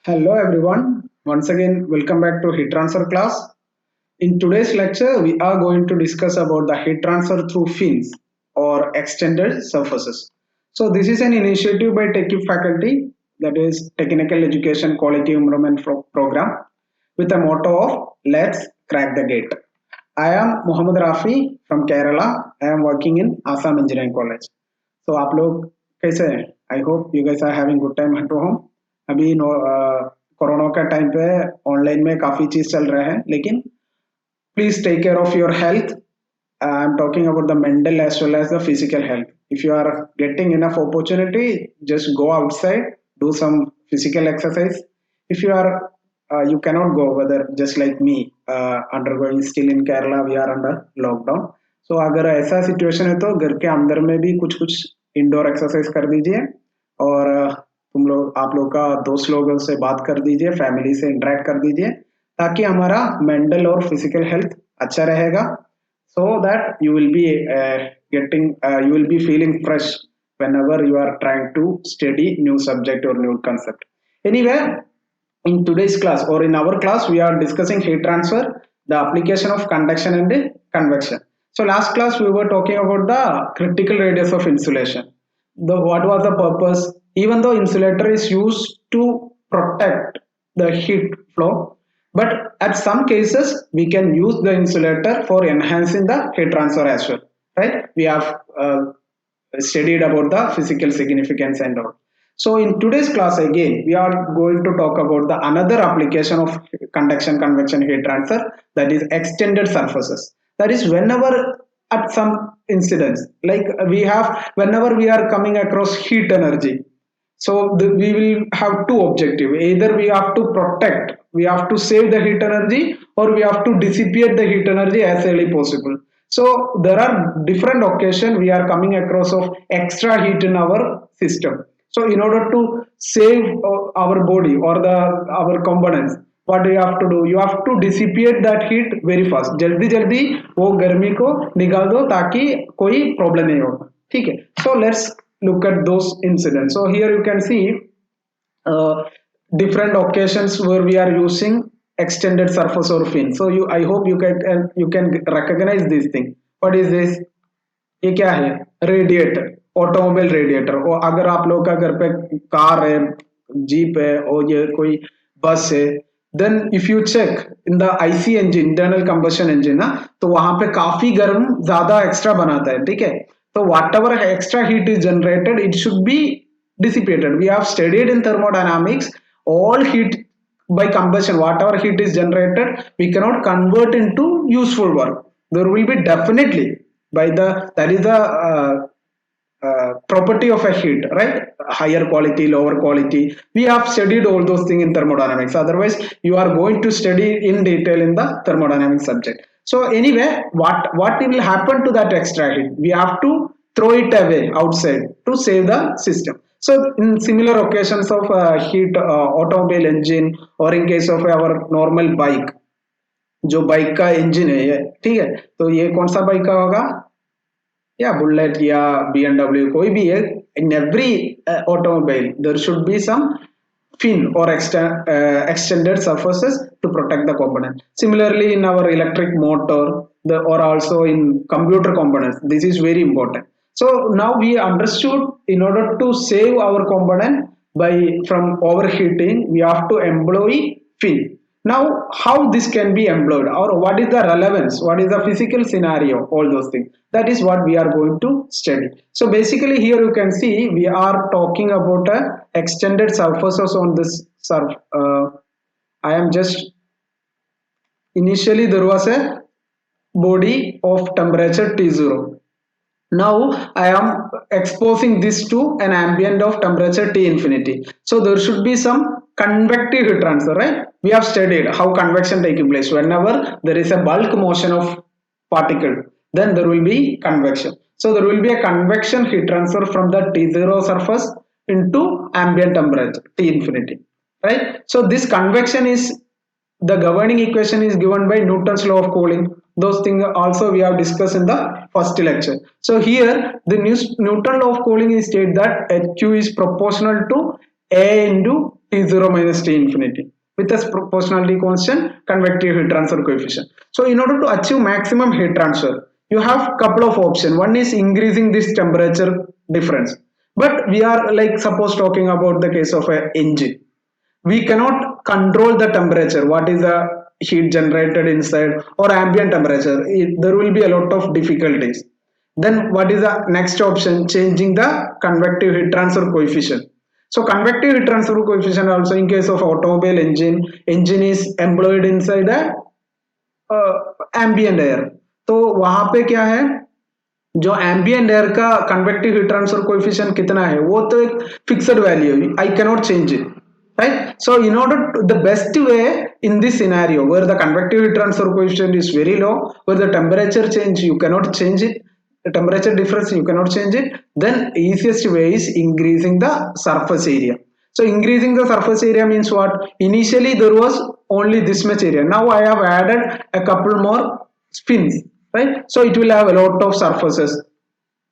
Hello everyone. Once again, welcome back to heat transfer class. In today's lecture, we are going to discuss about the heat transfer through fins or extended surfaces. So this is an initiative by TechU faculty, that is Technical Education Quality Improvement Program, with a motto of Let's Crack the Gate. I am Muhammad Rafi from Kerala. I am working in Assam Engineering College. So आप लोग कैसे हैं? I hope you guys are having good time at home. अभी corona का time पे online में काफी चीज चल रहा है, लेकिन please take care of your health. I'm talking about the mental as well as the physical health. If you are getting enough opportunity, just go outside, do some physical exercise. If you are you cannot go, whether just like me, undergoing still in Kerala, we are under lockdown. So अगर ऐसा situation है तो घर के अंदर में भी कुछ कुछ इंडोर एक्सरसाइज कर दीजिए और तुम लोग आप लोग का दोस्त लोगों से बात कर दीजिए, फैमिली से इंटरेक्ट कर दीजिए, ताकि हमारा मेंटल और फिजिकल हेल्थ अच्छा रहेगा. So that you will be you will be feeling fresh whenever you are trying to study new subject or new concept. Anyway, in today's class or in our class, we are discussing heat transfer, the application of conduction and convection. So last class we were talking about the critical radius of insulation. What was the purpose? Even though insulator is used to protect the heat flow, but at some cases we can use the insulator for enhancing the heat transfer as well, right? We have studied about the physical significance and all. So in today's class again, we are going to talk about the another application of conduction convection heat transfer, that is extended surfaces. That is whenever at some incidents, like we have whenever we are coming across heat energy, so we will have two objectives. Either we have to protect, we have to save the heat energy, or we have to dissipate the heat energy as early possible. So there are different occasions we are coming across of extra heat in our system. So in order to save our body or the our components, what do you have to do? You have to dissipate that heat very fast. जल्दी जल्दी वो गर्मी को निकाल दो ताकि कोई problem नहीं हो. ठीक है. So let's look at those incidents. So here you can see uh, different occasions where we are using extended surface or fin. So I hope you can recognize this thing. What is this? ये क्या है? Radiator, automobile radiator. और अगर आप लोग का घर पे कार है, जीप है और ये कोई बस है, then if you check in the IC engine, internal combustion engine ना, तो वहां पे काफी गर्म ज्यादा एक्स्ट्रा बनाता है. ठीक है. तो what ever extra heat is generated, it should be dissipated. We have studied in thermodynamics, all heat by combustion, whatever heat is generated, we cannot convert into useful work. There will be definitely by the that is the property of a heat, right? Higher quality, lower quality, we have studied all those things in thermodynamics. Otherwise you are going to study in detail in the thermodynamics subject. So anyway, what will happen to that extra heat? We have to throw it away outside to save the system. So in similar occasions of heat automobile engine, or in case of our normal bike, जो bike का engine है ये, ठीक है, तो ये कौन सा बाइक का होगा? या बुलेट या BMW, कोई भी है. In every automobile there should be some fin or extended surfaces to protect the component. Similarly in our electric motor, or also in computer components, this is very important. So now we understood, in order to save our component by from overheating, we have to employ fin. Now how this can be employed, or what is the relevance, what is the physical scenario, all those things, that is what we are going to study. So basically here you can see we are talking about a extended surfaces on this surf. I am just initially there was a body of temperature T0. Now I am exposing this to an ambient of temperature T infinity. So there should be some convective heat transfer, right? We have studied how convection taking place. Whenever there is a bulk motion of particle, then there will be convection. So there will be a convection heat transfer from the T0 surface into ambient temperature T infinity, right? So this convection is, the governing equation is given by Newton's law of cooling. Those things also we have discussed in the first lecture. So here the Newton law of cooling is state that HQ is proportional to A into T0 minus T infinity with a proportionality constant, convective heat transfer coefficient. So in order to achieve maximum heat transfer, you have couple of options. One is increasing this temperature difference. But we are like suppose talking about the case of an engine. We cannot control the temperature. What is the heat generated inside or ambient temperature? There will be a lot of difficulties. Then what is the next option? Changing the convective heat transfer coefficient. So convective heat transfer coefficient also in case of automobile engine is employed inside a ambient air. तो वहां पे क्या है, जो ambient air का convective heat transfer coefficient कितना है वो तो एक फिक्स्ड वैल्यू है, I can not change it, right? So in order to, the best way in this scenario where the convective heat transfer coefficient is very low, where the temperature change you cannot change it, the temperature difference you cannot change it, then easiest way is increasing the surface area. So increasing the surface area means what? Initially there was only this much area, now I have added a couple more spins, right? So it will have a lot of surfaces,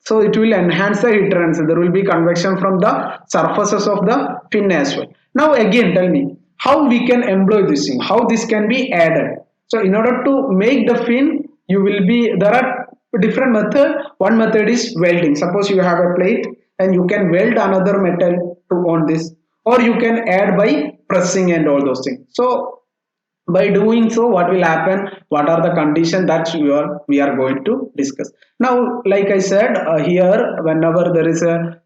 so it will enhance the heat transfer. There will be convection from the surfaces of the fin as well. Now again tell me how we can employ this thing, how this can be added. So in order to make the fin, you will be, there are different method. One method is welding. Suppose you have a plate and you can weld another metal to on this, or you can add by pressing and all those things. So by doing so, what will happen, what are the conditions that we are going to discuss now. Like I said, here whenever there is a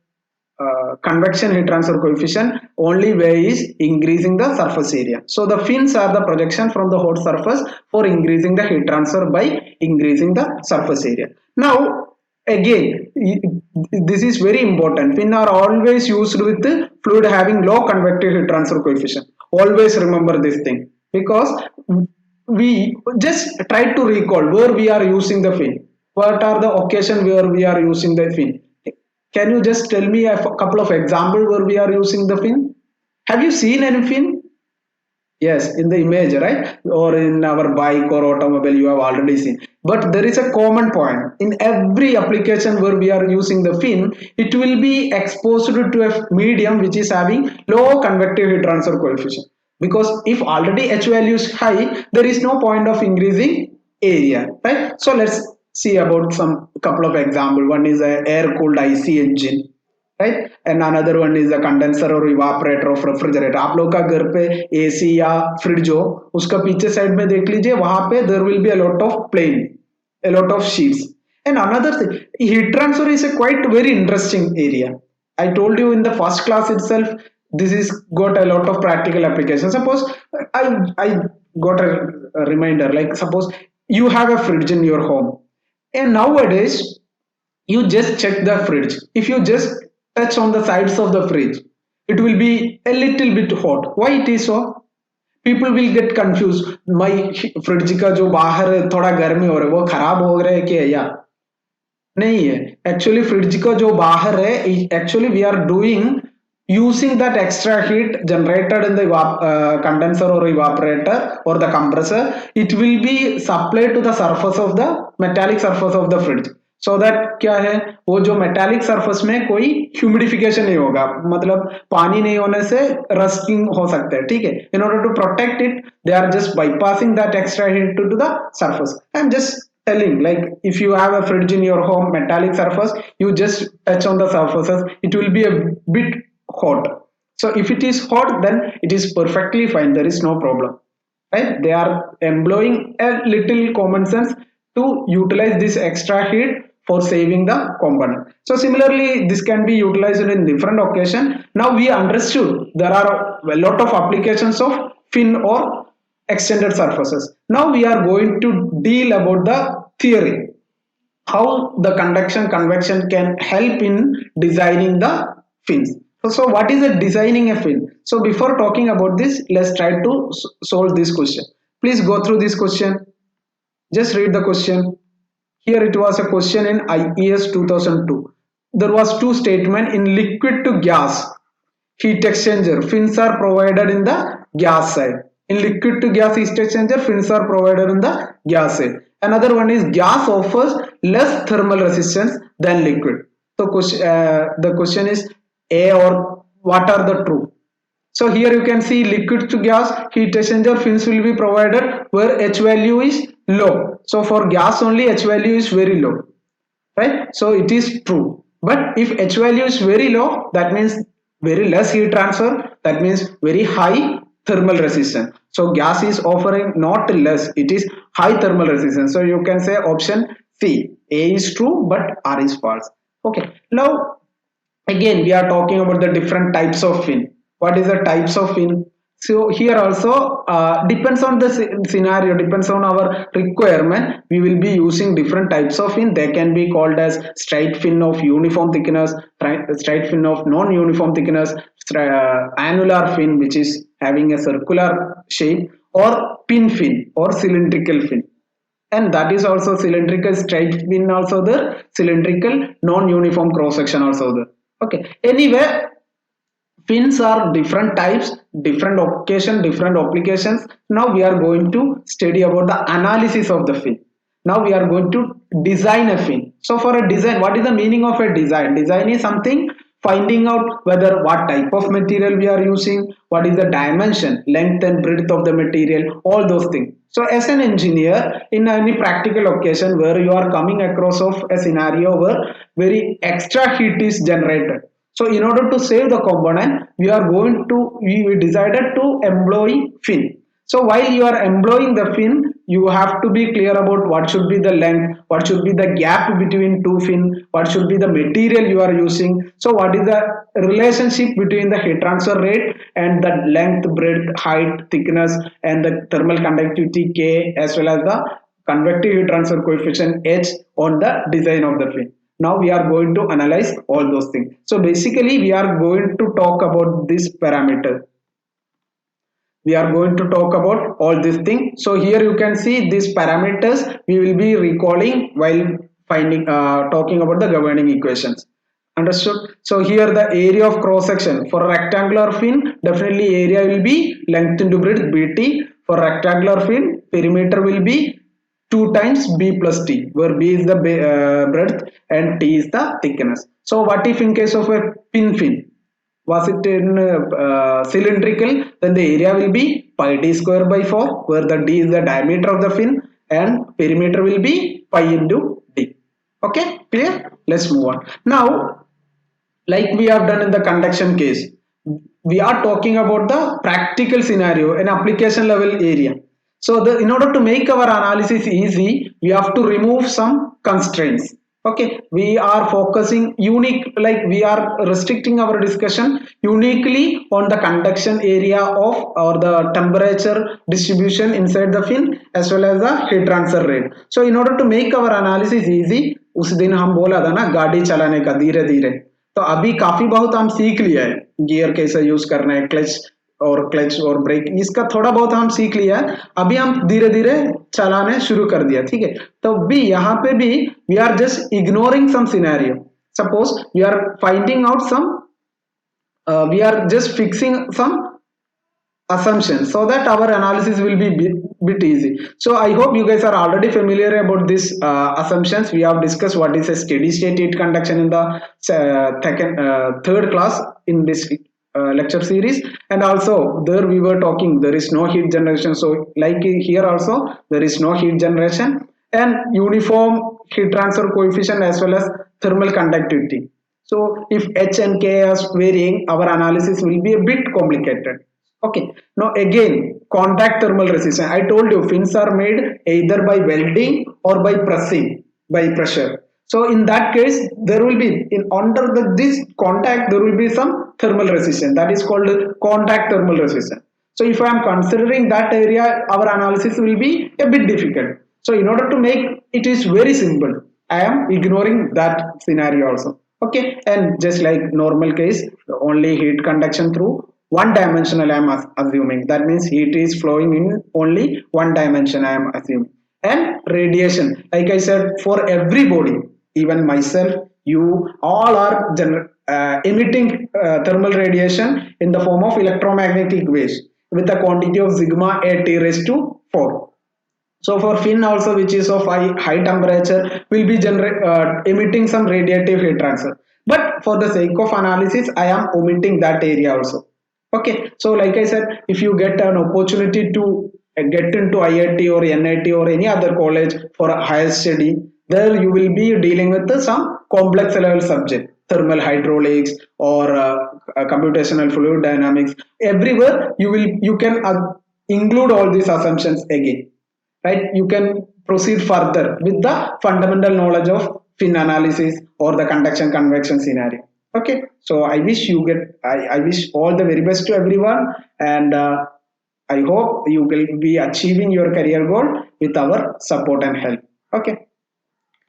convection heat transfer coefficient, only way is increasing the surface area. So the fins are the projection from the hot surface for increasing the heat transfer by increasing the surface area. Now again, this is very important. Fin are always used with fluid having low convective heat transfer coefficient. Always remember this thing, because we just try to recall where we are using the fin. What are the occasion where we are using the fin? Can you just tell me a couple of examples where we are using the fin? Have you seen any fin? Yes, in the image, right? Or in our bike or automobile, you have already seen. But there is a common point. In every application where we are using the fin, it will be exposed to a medium which is having low convective heat transfer coefficient. Because if already H value is high, there is no point of increasing area, right? So let's see about some couple of example. One is a air cooled IC engine, right, and another one is the condenser और evaporator of refrigerator. आप लोग का घर पे AC या fridge हो, उसका पीछे साइड में देख लीजिए, वहां पे there will be a lot of plane, a lot of sheets. And another thing, heat transfer is a quite very interesting area. I told you in the first class itself, this is got a lot of practical applications. Suppose I got a reminder, like suppose you have a fridge in your home, and nowadays you just check the fridge. If you just touch on the sides of the fridge, it will be a little bit hot. Why it is so? People will get confused. My fridge का जो बाहर थोड़ा गर्मी हो रहा है वो खराब हो रहा है क्या, या नहीं है? Actually fridge का जो बाहर है, actually we are doing using that extra heat generated in the condenser or evaporator or the compressor. It will be supplied to the surface of the metallic surface of the fridge. So that क्या है, वो जो metallic surface में कोई humidification नहीं होगा, मतलब पानी नहीं होने से रस्टिंग हो सकता है, ठीक है. In order to protect it, they are just bypassing that extra heat to the surface. I am just telling, like if you have a fridge in your home, metallic surface, you just touch on the surfaces, it will be a bit hot. So if it is hot, then it is perfectly fine, there is no problem, right? They are employing a little common sense to utilize this extra heat for saving the component. So similarly, this can be utilized in different occasion. Now we understood there are a lot of applications of fin or extended surfaces. Now we are going to deal about the theory, how the convection can help in designing the fins. So what is the designing a fin? So before talking about this, let's try to solve this question. Please go through this question. Just read the question. Here it was a question in IES 2002. There was two statement: in liquid to gas heat exchanger, fins are provided in the gas side. In liquid to gas heat exchanger, fins are provided in the gas side. Another one is gas offers less thermal resistance than liquid. So the question is A or what are the true? So here you can see liquid to gas heat exchanger fins will be provided where H value is low. So for gas only H value is very low, right? So it is true. But if H value is very low, that means very less heat transfer, that means very high thermal resistance. So gas is offering not less, it is high thermal resistance. So you can say option C. A is true, but R is false. Okay. Now again we are talking about the different types of fin. What is the types of fin? So here also depends on the scenario, depends on our requirement, we will be using different types of fin. They can be called as straight fin of uniform thickness, straight fin of non-uniform thickness, annular fin which is having a circular shape, or pin fin or cylindrical fin. And that is also cylindrical straight fin also there, cylindrical non-uniform cross section also there. Okay, anyway, fins are different types, different occasion, different applications. Now we are going to study about the analysis of the fin. Now we are going to design a fin. So for a design, what is the meaning of a design? Design is something finding out whether what type of material we are using, what is the dimension, length and breadth of the material, all those things. So as an engineer, in any practical occasion where you are coming across of a scenario where very extra heat is generated, so in order to save the component, we decided to employ fin. So while you are employing the fin, you have to be clear about what should be the length, what should be the gap between two fin, what should be the material you are using. So what is the relationship between the heat transfer rate and the length, breadth, height, thickness, and the thermal conductivity K, as well as the convective heat transfer coefficient H on the design of the fin. Now we are going to analyze all those things. So basically we are going to talk about this parameter. We are going to talk about all these things. So here you can see these parameters we will be recalling while finding talking about the governing equations. Understood? So here the area of cross section for rectangular fin, definitely area will be length into breadth bt. For rectangular fin, perimeter will be 2 times b plus t, where b is the breadth and t is the thickness. So what if in case of a pin fin? Was it in cylindrical, then the area will be pi d square by 4, where the d is the diameter of the fin and perimeter will be pi into d. Okay, clear? Let's move on. Now, like we have done in the conduction case, we are talking about the practical scenario, an application level area. So in order to make our analysis easy, we have to remove some constraints. Okay, we are focusing unique, like we are restricting our discussion uniquely on the conduction area of or the temperature distribution inside the fin as well as the heat transfer rate. So in order to make our analysis easy, उस दिन हम बोला था ना गाड़ी चलाने का धीरे धीरे, तो अभी काफी बहुत हम सीख लिया है, गियर कैसे यूज करना है, क्लच और ब्रेक, इसका थोड़ा बहुत हम सीख लिया है, अभी हम धीरे धीरे चलाने शुरू कर दिया, ठीक है। तो भी यहाँ पे भी we are just ignoring some scenario, suppose we are finding out some, we are just fixing some assumptions so that our analysis will be bit easy. So I hope you guys are already familiar about these assumptions. We have discussed what is a steady state heat conduction in the third class in this lecture series, and also there we were talking there is no heat generation. So like here also there is no heat generation, and uniform heat transfer coefficient as well as thermal conductivity. So if H and K are varying, our analysis will be a bit complicated. Okay. Now again, contact thermal resistance. I told you fins are made either by welding or by pressing, by pressure. So in that case, there will be in under this contact there will be some thermal resistance, that is called contact thermal resistance. So if I am considering that area, our analysis will be a bit difficult. So in order to make it is very simple, I am ignoring that scenario also. Okay, and just like normal case, only heat conduction through one dimensional I am assuming, that means heat is flowing in only one dimension I am assuming. And radiation, like I said, for everybody, even myself, you all are emitting thermal radiation in the form of electromagnetic waves with a quantity of sigma a t raised to 4. So for fin also, which is of high temperature, will be emitting some radiative heat transfer. But for the sake of analysis, I am omitting that area also. Okay, so like I said, if you get an opportunity to get into IIT or NIT or any other college for a higher study, there you will be dealing with some complex level subject, thermal hydraulics or computational fluid dynamics. Everywhere you can include all these assumptions again, right? You can proceed further with the fundamental knowledge of fin analysis or the conduction convection scenario. Okay, so I wish you get, I wish all the very best to everyone, and I hope you will be achieving your career goal with our support and help. Okay,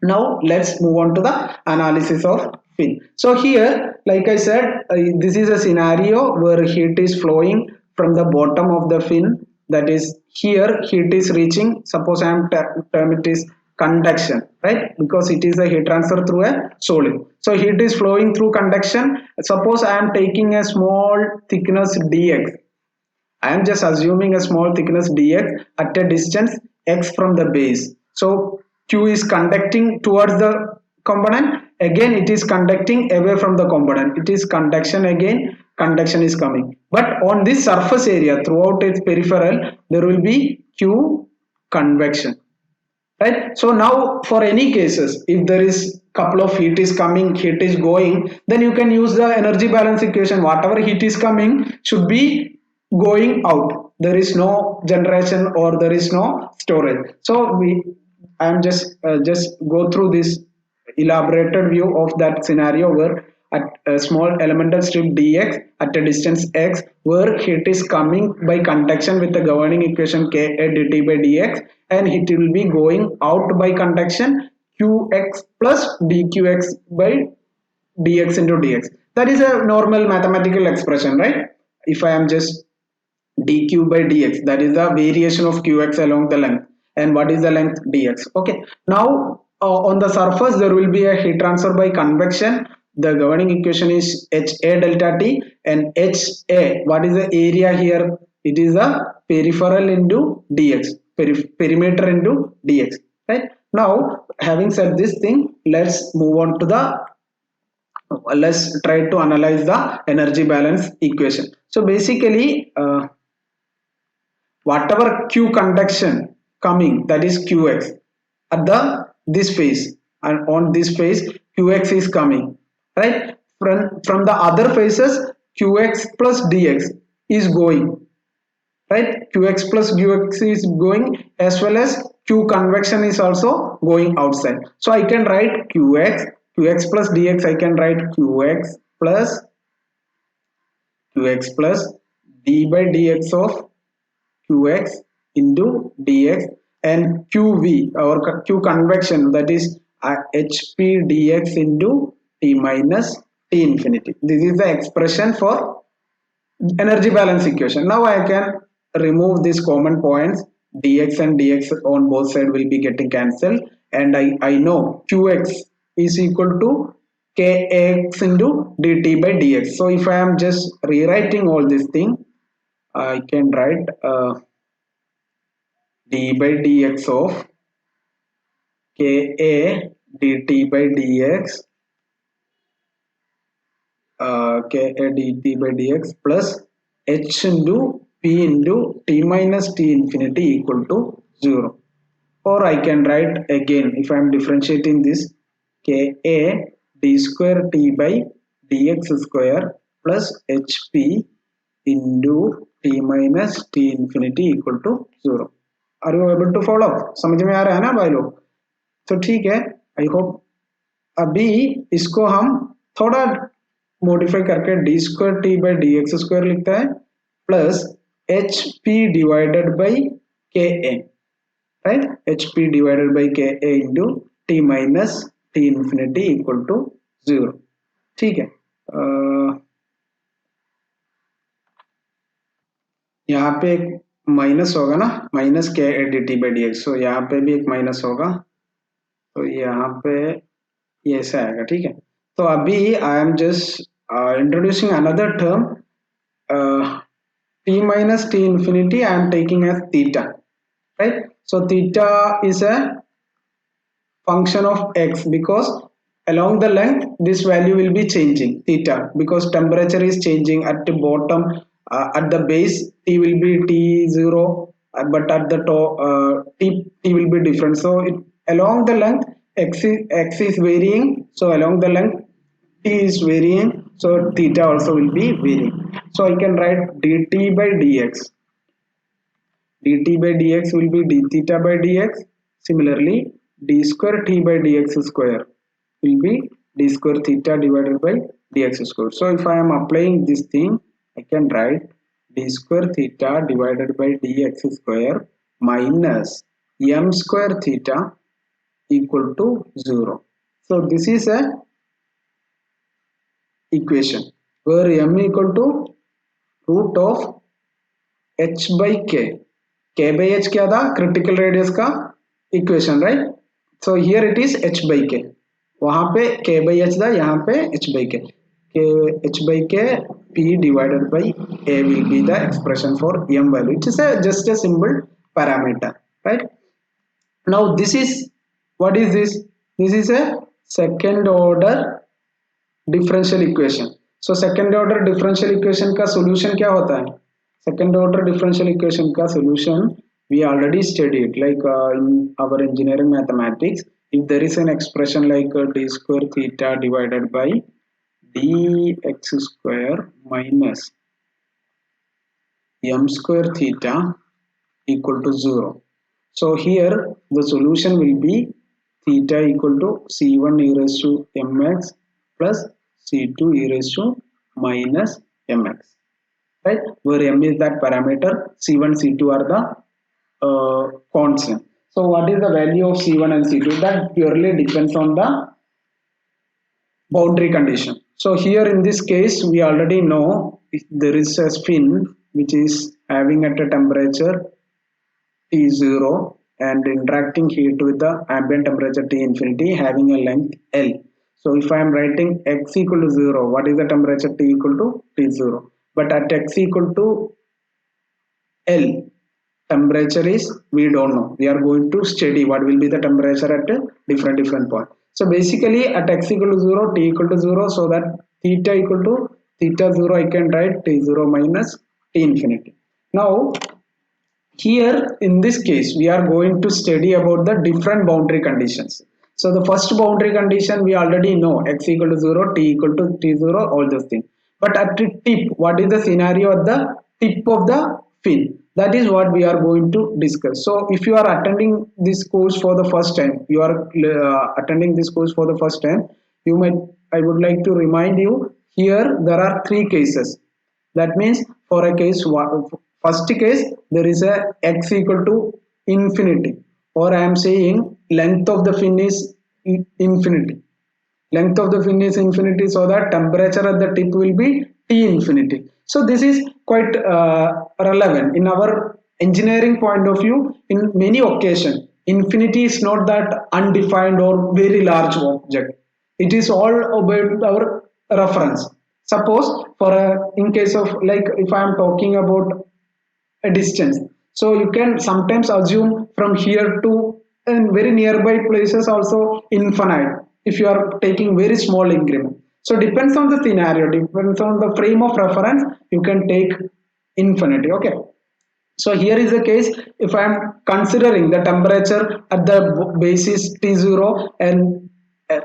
now let's move on to the analysis of fin. So here, like I said, this is a scenario where heat is flowing from the bottom of the fin. That is, here heat is reaching, suppose I am term it is conduction, right? Because it is a heat transfer through a solid, so heat is flowing through conduction. Suppose I am taking a small thickness dx. I am just assuming a small thickness dx at a distance x from the base. So Q is conducting towards the component. Again, it is conducting away from the component. It is conduction again. Conduction is coming. But on this surface area, throughout its peripheral, there will be Q convection, right? So now for any cases, if there is couple of heat is coming, heat is going, then you can use the energy balance equation. Whatever heat is coming should be going out. There is no generation or there is no storage. So we, I am just go through this elaborated view of that scenario where at a small elemental strip dx at a distance x, where heat is coming by conduction with the governing equation Ka dt by dx, and it will be going out by conduction qx plus dqx by dx into dx. That is a normal mathematical expression, right? If I am just dq by dx, that is the variation of qx along the length, and what is the length dx. Okay, now on the surface there will be a heat transfer by convection. The governing equation is ha delta t, and ha, what is the area here? It is a peripheral into dx, perimeter into dx, right? Now, having said this thing, let's move on to the, let's try to analyze the energy balance equation. So basically, whatever q conduction coming, that is qx at the this phase, and on this phase qx is coming, right? From the other phases, qx plus dx is going, right? Qx plus qx is going, as well as q convection is also going outside. So I can write qx plus dx. I can write qx plus d by dx of qx into dx, and qv, or q convection, that is hp dx into t minus t infinity. This is the expression for energy balance equation. Now I can remove these common points. Dx and dx on both sides will be getting cancelled, and I know qx is equal to kx into dt by dx. So if I am just rewriting all this thing, I can write d by dx of ka dt by dx, ka dt by dx plus h into p into t minus t infinity equal to 0. Or I can write again, if I am differentiating this, ka d square t by dx square plus hp into t minus t infinity equal to 0. Are you able to follow? समझ में आ रहा है ना भाई लोग? तो ठीक है, आई होप। अभी इसको हम थोड़ा मॉडिफाई करके D square T by D X square लिखता है, plus H P divided by K A, right? H P divided by K A into T minus T infinity equal to 0. ठीक है, यहाँ पे एक माइनस होगा ना, माइनस के A D T by D x, तो यहाँ पे भी एक माइनस होगा, तो यहाँ पे ये ऐसा आएगा, ठीक है? तो अभी आई am just introducing another term, t minus t infinity I am taking as theta, right? So theta is a function of x, because along the length this value will be changing theta, because temperature is changing at the bottom At the base t will be t0, but at the top t will be different. So along the length x is varying, so along the length t is varying, so theta also will be varying. So I can write dt by dx. dt by dx will be d theta by dx. Similarly, d square t by dx square will be d square theta divided by dx square. So if I am applying this thing, I can write d square theta divided by dx square minus m square theta equal to 0. So this is a equation where m equal to root of h by k by h क्या था, critical radius का equation, right? So here it is h by k, वहाँ पे k by h था, यहाँ पे h by k. H by k p divided by a will be the expression for m value. It is just a simple parameter, right? Now this is, what is this? This is a second order differential equation. So second order differential equation का solution क्या होता है? Second order differential equation का solution we already studied, like in our engineering mathematics. If there is an expression like d square theta divided by dx square minus m square theta equal to 0. So here the solution will be theta equal to c1 e raised to mx plus c2 e raised to minus mx, right? Where m is that parameter, c1 c2 are the constant. So what is the value of c1 and c2? That purely depends on the boundary condition. So here in this case we already know if there is a spin which is having at a temperature T0 and interacting heat with the ambient temperature T infinity having a length L. So if I am writing x equal to 0, what is the temperature T equal to T0? But at x equal to L, temperature is, we don't know. We are going to study what will be the temperature at a different point. So basically at x equal to 0, T equal to 0, so that theta equal to theta 0, I can write T0 minus T infinity. Now here in this case we are going to study about the different boundary conditions. So the first boundary condition we already know, x equal to 0, t equal to t0, all those things. But at the tip, what is the scenario at the tip of the fin? That is what we are going to discuss. So if you are attending this course for the first time, attending this course for the first time, you might, I would like to remind you, here there are three cases. That means for a case, first case there is a x equal to infinity, or I am saying length of the fin is infinity. Length of the fin is infinity, so that temperature at the tip will be T infinity. So this is quite relevant in our engineering point of view. In many occasions, infinity is not that undefined or very large object. It is all about our reference. Suppose for in case of, like, if I am talking about a distance, so you can sometimes assume from here to and very nearby places also infinite if you are taking very small increment. So depends on the scenario, depends on the frame of reference, you can take infinity. Okay, so here is the case, if I am considering the temperature at the base is T0 and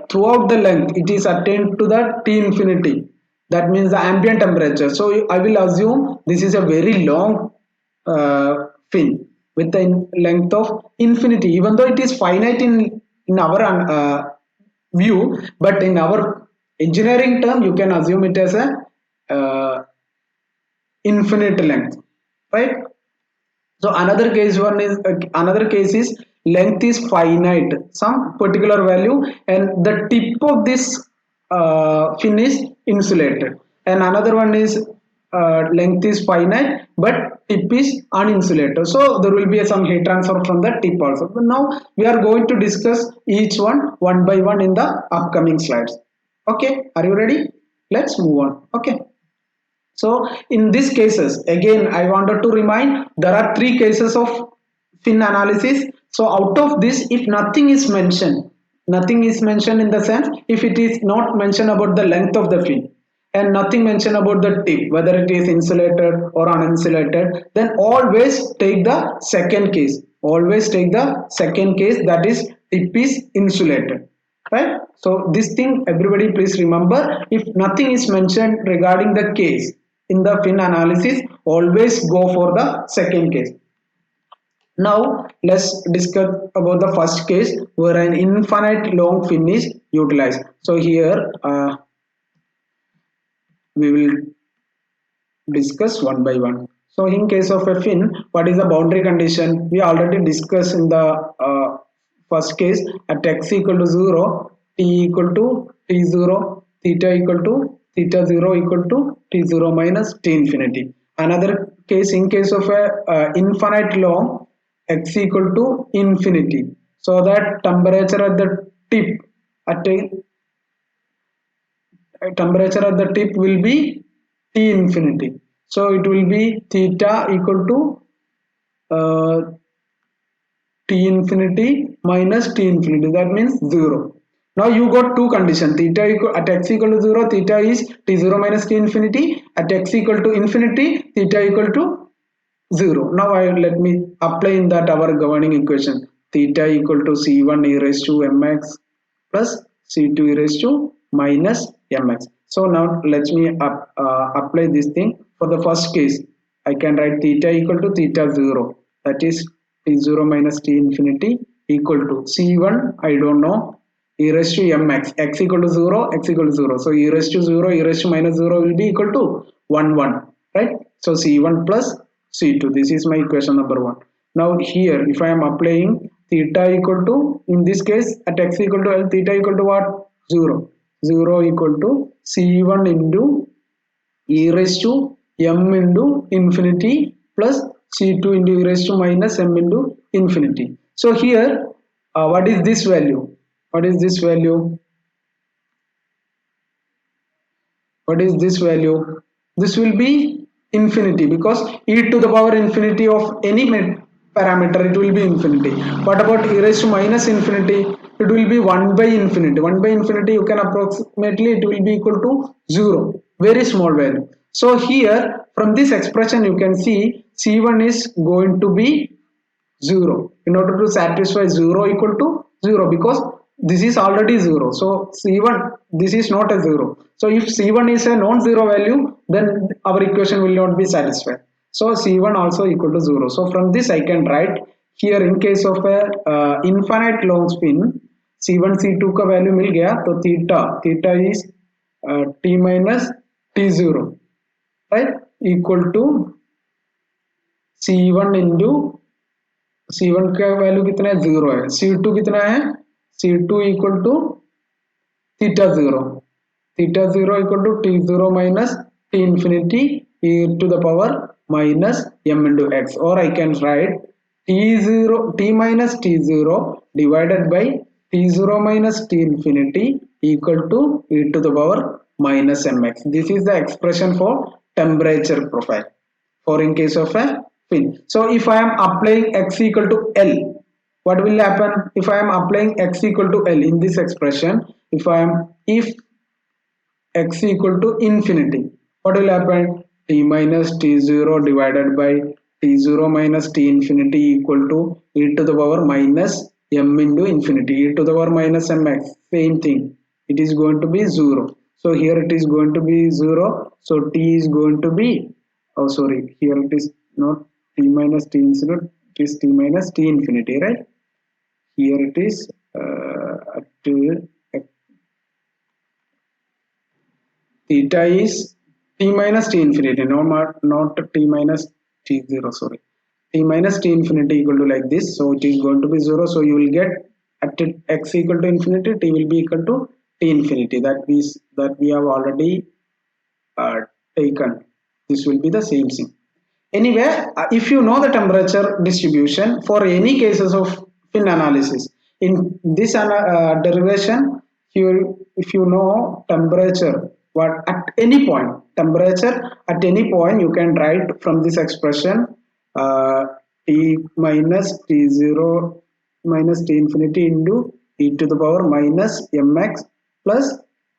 throughout the length it is attained to the T infinity, that means the ambient temperature. So I will assume this is a very long fin with the length of infinity, even though it is finite in our view, but in our engineering term you can assume it as a uh, infinite length, right? So another case is length is finite, some particular value, and the tip of this fin is insulated. And another one is length is finite, but tip is uninsulated. So there will be some heat transfer from the tip also. But now we are going to discuss each one by one in the upcoming slides. Okay, are you ready? Let's move on. Okay. So in these cases, again, I wanted to remind there are three cases of fin analysis. So out of this, if nothing is mentioned in the sense, if it is not mentioned about the length of the fin, and nothing mentioned about the tip, whether it is insulated or uninsulated, then always take the second case. Always take the second case, that is tip is insulated. Right? So this thing everybody please remember. If nothing is mentioned regarding the case in the fin analysis, always go for the second case. Now let's discuss about the first case where an infinite long fin is utilized. So here we will discuss one by one. So in case of a fin, what is the boundary condition? We already discussed in the first case at x equal to 0, t equal to t0, theta equal to theta 0 equal to t0 minus t infinity. Another case, in case of a infinite long, x equal to infinity. So that temperature at the tip at a temperature at the tip will be T infinity. So it will be theta equal to T infinity minus T infinity. That means 0. Now you got two conditions. Theta equal, at x equal to 0, theta is T0 minus T infinity. At x equal to infinity, theta equal to 0. Now let me apply in that our governing equation. Theta equal to C1 e raised to mx plus C2 e raised to minus mx. So now let me apply this thing. For the first case, I can write theta equal to theta 0. That is T0 minus T infinity equal to C1, I don't know, e raised to mx, x equal to 0, x equal to 0. So e raised to 0, e raised to minus 0 will be equal to 1, 1. Right? So C1 plus C2. This is my equation number 1. Now here, if I am applying theta equal to, in this case, at x equal to L, theta equal to what? 0. 0 equal to C1 into e raised to m into infinity plus C2 into e raised to minus m into infinity. So here, what is this value? What is this value? What is this value? This will be infinity, because e to the power infinity of any parameter, it will be infinity. What about e raised to minus infinity? It will be 1 by infinity. 1 by infinity, you can approximately, it will be equal to 0. Very small value. So here, from this expression, you can see C1 is going to be 0. In order to satisfy 0 equal to 0, because this is already 0. So C1, this is not a 0. So if C1 is a non-zero value, then our equation will not be satisfied. So C1 also equal to 0. So from this I can write here, in case of a infinite long spin, C1 C2 का value मिल गया, तो theta is t minus t0, right, equal to C1 into C1 का value कितना है, 0 है. C2 कितना है, C2 equal to theta 0. Theta 0 equal to t0 minus t infinity e to the power minus m into x, or I can write t minus t0 divided by t0 minus t infinity equal to e to the power minus mx. This is the expression for temperature profile for in case of a fin. So if I am applying x equal to L, what will happen? If I am applying x equal to L in this expression, if x equal to infinity, what will happen? T minus t0 divided by t0 minus t infinity equal to e to the power minus m into infinity, e to the power minus mx, same thing, it is going to be 0. So here it is going to be 0. So t is going to be, oh sorry, here it is not t minus t infinity, it is t minus t infinity, right? Here it is theta is t minus t infinity, no, not t minus t0, sorry, t minus t infinity equal to like this. So it is going to be 0. So you will get at x equal to infinity, t will be equal to t infinity, that we have already taken. This will be the same thing. Anyway, if you know the temperature distribution for any cases of fin analysis, in this derivation, if you know temperature, what at any point, temperature at any point, you can write from this expression t minus t0 minus t infinity into e to the power minus mx plus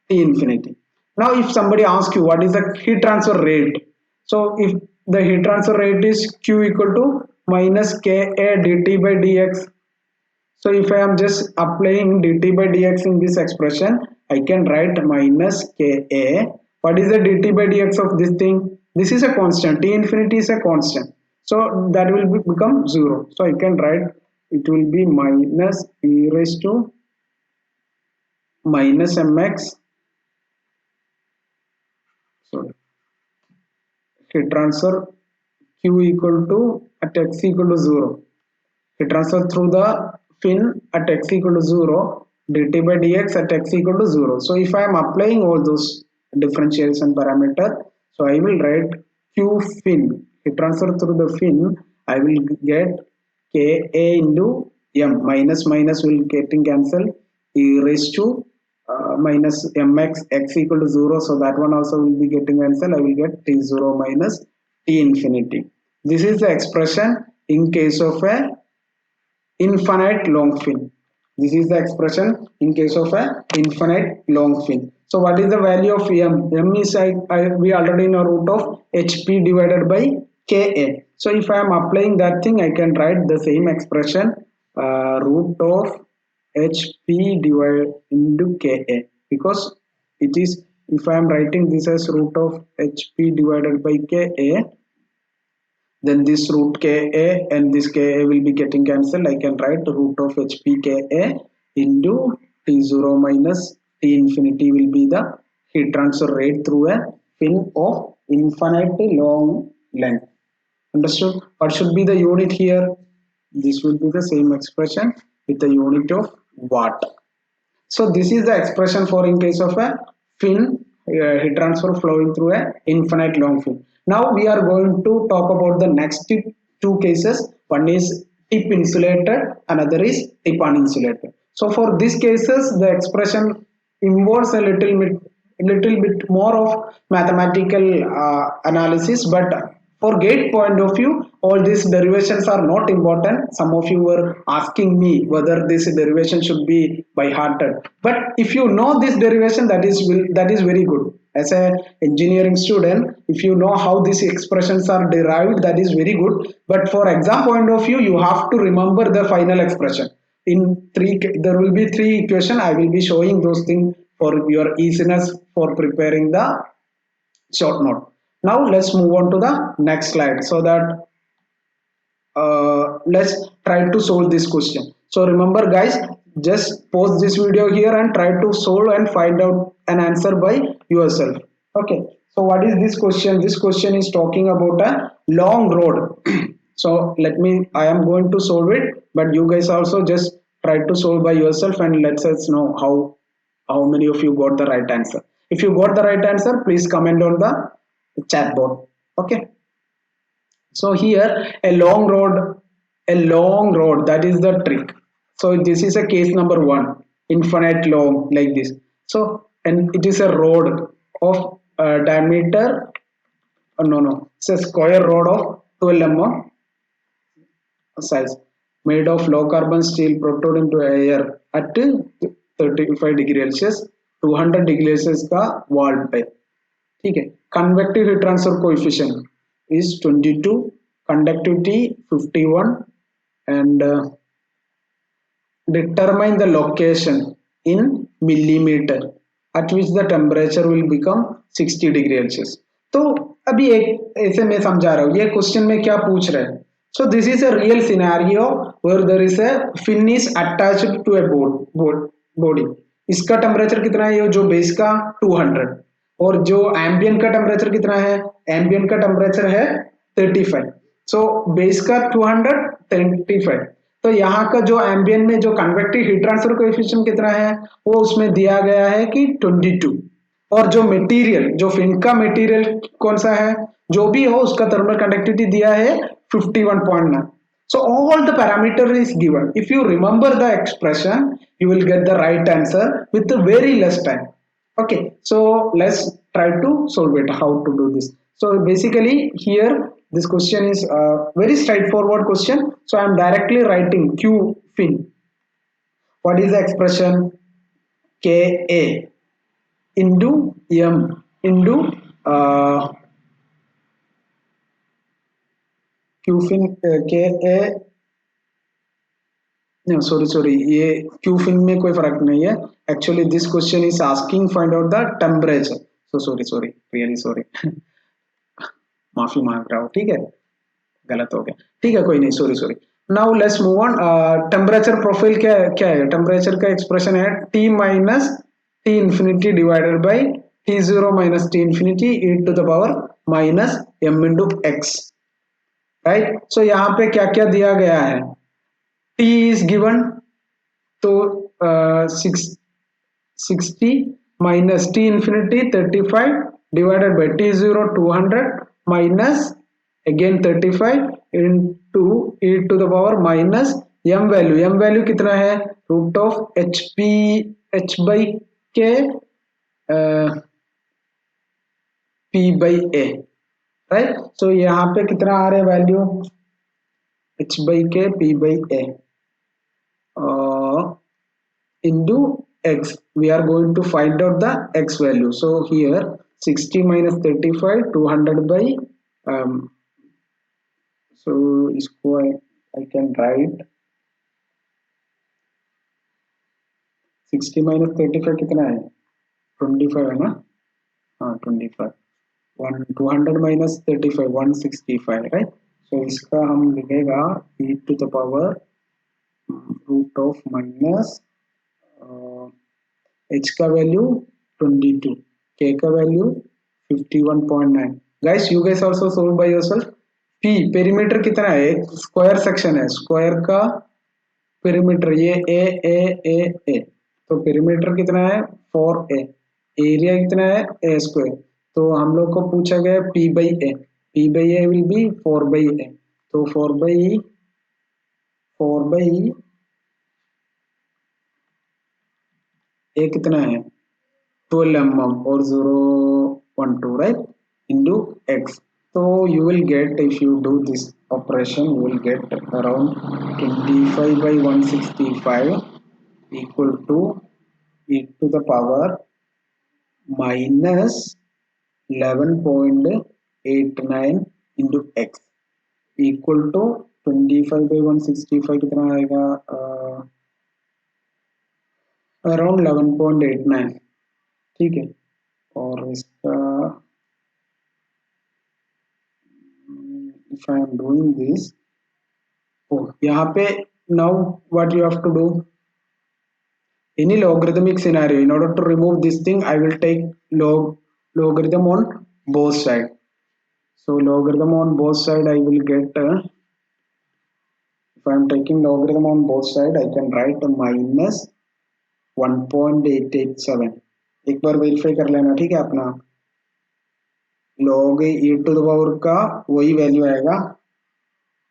t infinity. Now, if somebody asks you what is the heat transfer rate, so if the heat transfer rate is Q equal to minus Ka dt by dx. So if I am just applying dt by dx in this expression, I can write minus Ka. What is the dt by dx of this thing? This is a constant. T infinity is a constant. So that will become 0. So I can write it will be minus e raised to minus mx. So heat transfer Q equal to at x equal to 0. Heat transfer through the fin at x equal to 0, dt by dx at x equal to 0. So if I am applying all those differentiation parameter, so I will write Q fin, heat transfer through the fin, I will get Ka into m, minus minus will getting cancelled, e raised to minus mx x equal to 0, so that one also will be getting cancelled. I will get t0 minus t infinity. This is the expression in case of a infinite long fin. This is the expression in case of a infinite long fin. So what is the value of m? M is we already know root of hp divided by ka. So if I am applying that thing, I can write the same expression, root of hp divided into ka, because it is, if I am writing this as root of hp divided by ka, then this root ka and this ka will be getting cancelled. I can write root of hp ka into t0 minus t infinity will be the heat transfer rate through a fin of infinitely long length. Understood? What should be the unit here? This will be the same expression with the unit of watt. So this is the expression for in case of a fin, heat transfer flowing through a infinite long fin. Now we are going to talk about the next two cases. One is tip insulated, another is tip uninsulated. So for these cases, the expression involves a little bit more of mathematical analysis, but for gate point of view, all these derivations are not important. Some of you were asking me whether this derivation should be by hearted, but if you know this derivation, that is very good. As a engineering student, if you know how these expressions are derived, that is very good. But for exam point of view, you have to remember the final expression. In three, there will be three equation. I will be showing those things for your easiness for preparing the short note. Now let's move on to the next slide, so that let's try to solve this question. So remember guys, just pause this video here and try to solve and find out an answer by yourself. Okay, so what is this question? This question is talking about a long road. So let me, I am going to solve it, but you guys also just try to solve by yourself and let us know how many of you got the right answer. If you got the right answer, please comment on the chat board. Okay, so here a long road, that is the trick. So this is a case number one, infinite long like this. So and it is a road of diameter, no, it's a square road of 12 mm size, made of low carbon steel, protruded into air at 35 degree Celsius, 200 degree Celsius का wall पे. ठीक है. Convective heat transfer coefficient is 22, conductivity 51, and determine the location in millimeter at which the temperature will become 60 degree Celsius. तो अभी एक ऐसे मैं समझा रहा हूँ, ये क्वेश्चन में क्या पूछ रहे हैं. So this is a real scenario where there is a fin is attached to a body. इसका टेम्परेचर कितना है, ये जो बेस का 200, और जो एम्बियंट का टेम्परेचर कितना है, एम्बियंट का टेम्परेचर है 35. सो बेस का 200, 35. तो यहाँ का जो एम्बियंट में जो कन्वेक्टिव हीट ट्रांसफर कोएफिशिएंट कितना है, वो उसमें दिया गया है कि 22. और जो मटेरियल, जो फिन का मटेरियल कौन सा है, जो भी हो उसका थर्मल कंडक्टिविटी दिया है 51.9. So all the parameter is given. If you remember the expression, you will get the right answer with very less time. Okay, so let's try to solve it. How to do this? So basically here this question is a very straightforward question. So I am directly writing Q fin. What is the expression? Ka. into m into qfin ka no sorry ये qfin में कोई फर्क नहीं है actually this question is asking find out the temperature so sorry really sorry माफी मांग रहा हूँ ठीक है गलत हो गया ठीक है कोई नहीं sorry now let's move on temperature profile क्या है टेम्परेचर का एक्सप्रेशन है T minus T infinity divided by T zero minus T infinity e to the power minus m into x right so यहाँ पे क्या क्या दिया गया है टी इज गिवन तो 60 minus t infinity 35 divided by t zero 200 minus again 35 into e to the power minus m value कितना है root of h by k p by a right so यहाँ पे कितना आ रहा है value h by k p by a into x we are going to find out the x value so here 60 minus 35 200 by so इसको I can write 60 minus 35 कितना है 25 है ना हाँ 25 200 minus 35 165 right so इसका हम लिखेगा e to the power root of minus h का वैल्यू 22 k का value 51.9 guys you guys also solve by yourself p perimeter कितना है एक स्क्वायर सेक्शन है स्क्वायर का पेरीमीटर ये a तो पेरीमीटर कितना है 4a एरिया कितना है a स्क्वायर तो हम लोग को पूछा गया p by a will be 4 by a तो 4 by a कितना है 12 mm or 0.12 right into x so you will get if you do this operation you will get around 25 by 165 equal to e to the power minus 11.89 into x equal to 25 by 165 कितना आएगा around 11.89 ठीक है और इसका if I am doing this यहाँ पे now what you have to do any logarithmic scenario in order to remove this thing I will take logarithm on both side so logarithm on both side I will get if I am taking logarithm on both side I can write a minus 1.887 एक बार verify कर लेना ठीक है अपना log e to the power का वही value आएगा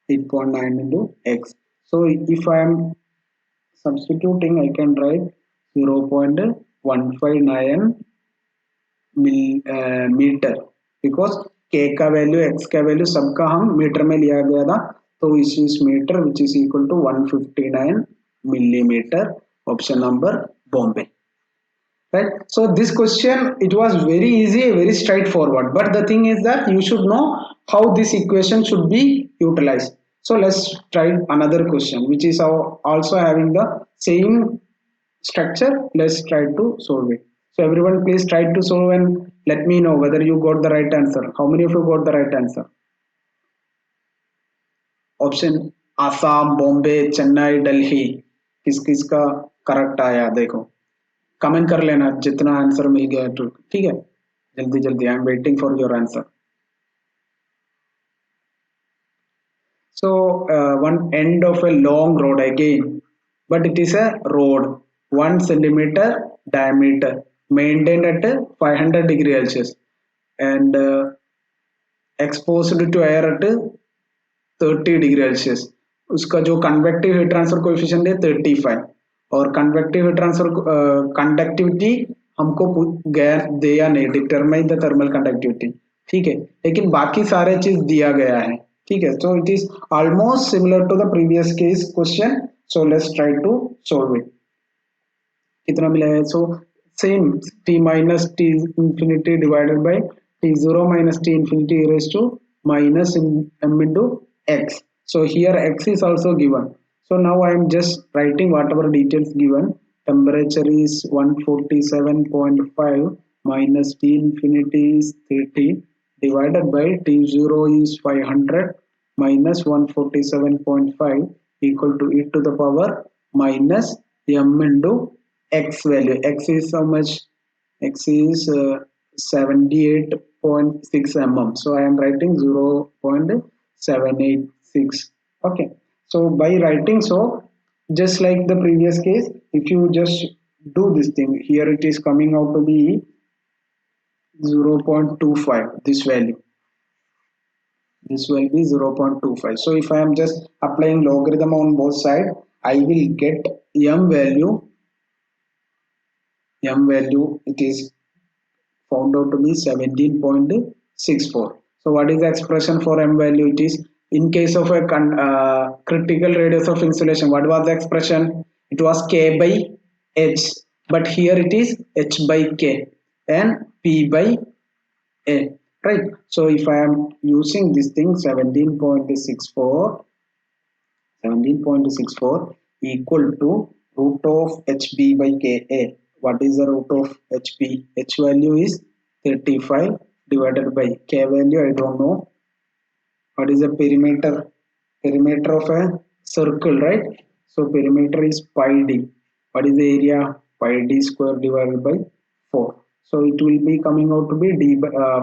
8.9 into x so if I am substituting I can write 0.159 metre because k का वैल्यू x का वैल्यू सबका हम मीटर में लिया गया था तो इस metre which is equal to 159 millimeter option number Bombay right so this question it was very easy very straightforward but the thing is that you should know how this equation should be utilized so let's try another question which is also having the same structure let's try to solve it so everyone please try to solve and let me know whether you got the right answer how many of you got the right answer option Assam Bombay Chennai Delhi किस किस का correct आया देखो comment कर लेना जितना answer मिल गया तो ठीक है जल्दी जल्दी I am waiting for your answer so one end of a long road again but it is a road 1 centimeter diameter maintained at 500 degree Celsius and exposed to air at 30 degree Celsius उसका जो convective heat transfer coefficient है 35 और convective heat transfer conductivity हमको गया दे या नहीं determine the thermal conductivity ठीक है लेकिन बाकी सारे चीज दिया गया है ठीक है so it is almost similar to the previous case question so let's try to solve it कितना मिला है सो same t minus t infinity divided by t0 minus t infinity e raised to minus m into x. So here x is also given. So now I am just writing whatever details given. Temperature is 147.5 minus t infinity is 30 divided by t0 is 500 minus 147.5 equal to e to the power minus m into x value. X is how much? X is 78.6 mm. So I am writing 0.786. Okay. So by writing so, just like the previous case, if you just do this thing, here it is coming out to be 0.25, this value. This will be 0.25. So if I am just applying logarithm on both sides, I will get m value it is found out to be 17.64. So what is the expression for m value? It is in case of a critical radius of insulation. What was the expression? It was k by h, but here it is h by k and p by a, right? So if I am using this thing 17.64 equal to root of hb by ka. What is the root of hb? H value is 35 divided by k value I don't know. What is the perimeter? Perimeter of a circle, right? So perimeter is pi d. What is the area? Pi d square divided by 4. So it will be coming out to be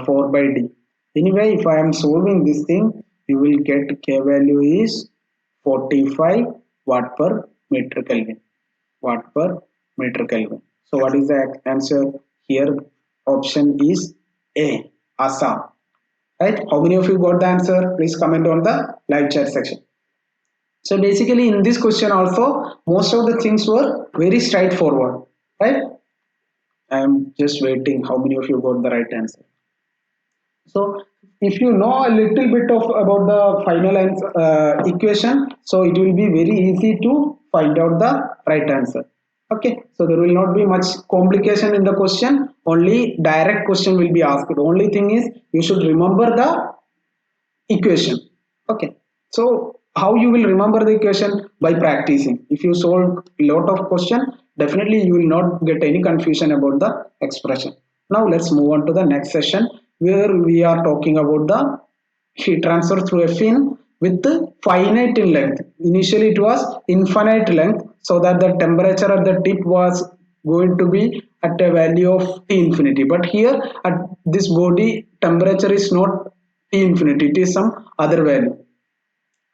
4 by d. Anyway, if I am solving this thing, you will get k value is 45 watt per meter Kelvin. Watt per meter Kelvin. So what is the answer here? Option is A, Assam. Right? How many of you got the answer? Please comment on the live chat section. So basically in this question also, most of the things were very straightforward. Right? I am just waiting how many of you got the right answer. So if you know a little bit of about the final equation, so it will be very easy to find out the right answer. Okay, so there will not be much complication in the question, only direct question will be asked. The only thing is you should remember the equation. Okay, so how you will remember the equation? By practicing. If you solve a lot of question, definitely you will not get any confusion about the expression. Now let's move on to the next session, where we are talking about the heat transfer through a fin with finite in length. Initially it was infinite length, so that the temperature at the tip was going to be at a value of T infinity, but here at this body temperature is not T infinity, it is some other value.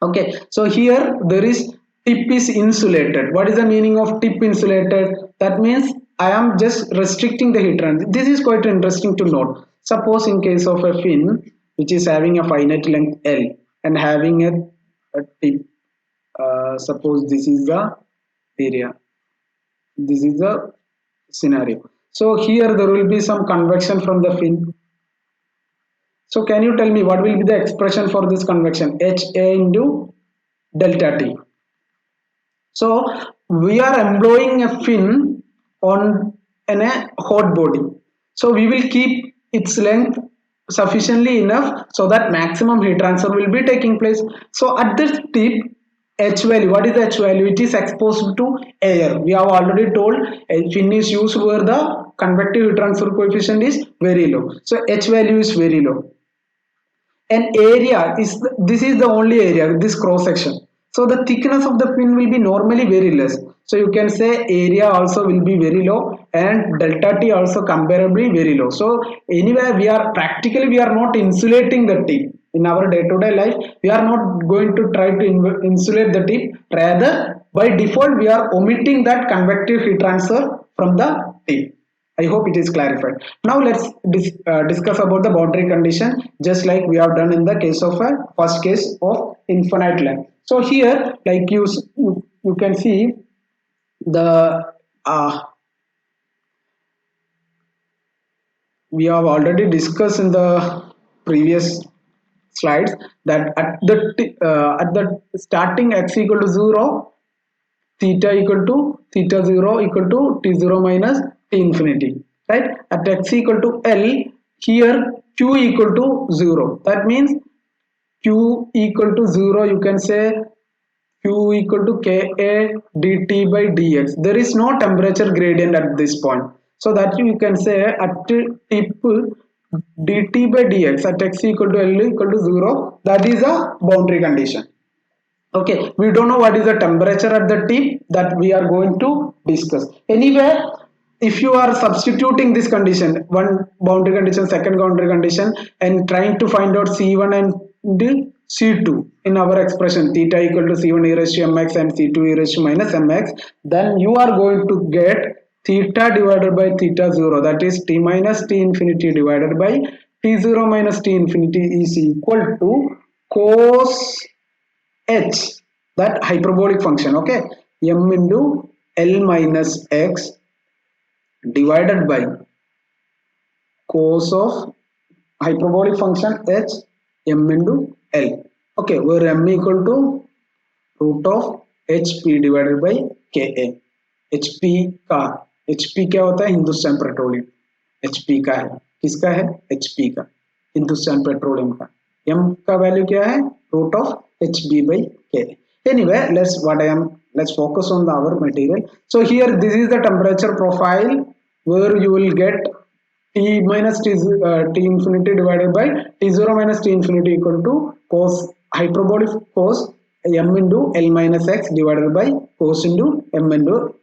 Okay, so here there is tip is insulated. What is the meaning of tip insulated? That means I am just restricting the heat transit. This is quite interesting to note. Suppose in case of a fin which is having a finite length L and having a tip, suppose this is the area, this is the scenario. So here there will be some convection from the fin. So can you tell me what will be the expression for this convection? HA into delta T. So we are employing a fin on a hot body. So we will keep its length sufficiently enough so that maximum heat transfer will be taking place. So at this tip, H value, what is the H value? It is exposed to air. We have already told a fin is used where the convective heat transfer coefficient is very low. So H value is very low. An area is this is the only area, this cross section. So the thickness of the fin will be normally very less. So you can say area also will be very low and delta T also comparably very low. So anyway, we are practically we are not insulating the tip in our day-to-day life. We are not going to try to insulate the tip. Rather, by default, we are omitting that convective heat transfer from the tip. I hope it is clarified. Now let's discuss about the boundary condition, just like we have done in the case of a first case of infinite length. So here, like you can see the we have already discussed in the previous slides that at the starting x equal to 0, theta equal to theta 0 equal to t0 minus t infinity, right? At x equal to L, here q equal to 0. That means q equal to 0, you can say q equal to Ka dt by dx. There is no temperature gradient at this point. So that you can say at tip dt by dx at x equal to L equal to 0, that is a boundary condition. Okay, we don't know what is the temperature at the tip, that we are going to discuss anyway. If you are substituting this condition, one boundary condition, second boundary condition, and trying to find out c1 and c2 in our expression theta equal to c1 e raised to mx and c2 e raised to minus mx, then you are going to get theta divided by theta 0, that is t minus t infinity divided by t0 minus t infinity is equal to cos h, that hyperbolic function. Okay, m into L minus x divided by cos of hyperbolic function h m into L. Okay, where m equal to root of hp divided by ka. hp का hp क्या होता है? Hindustan petroleum hp का है, किसका है? hp का, Hindustan petroleum का. m का वैल्यू क्या है? Root of hb by k. Anyway, let's focus on our material. So here this is the temperature profile where you will get t minus t infinity divided by t0 minus t infinity equal to cos hyperbolic cos m into L minus x divided by cos into m into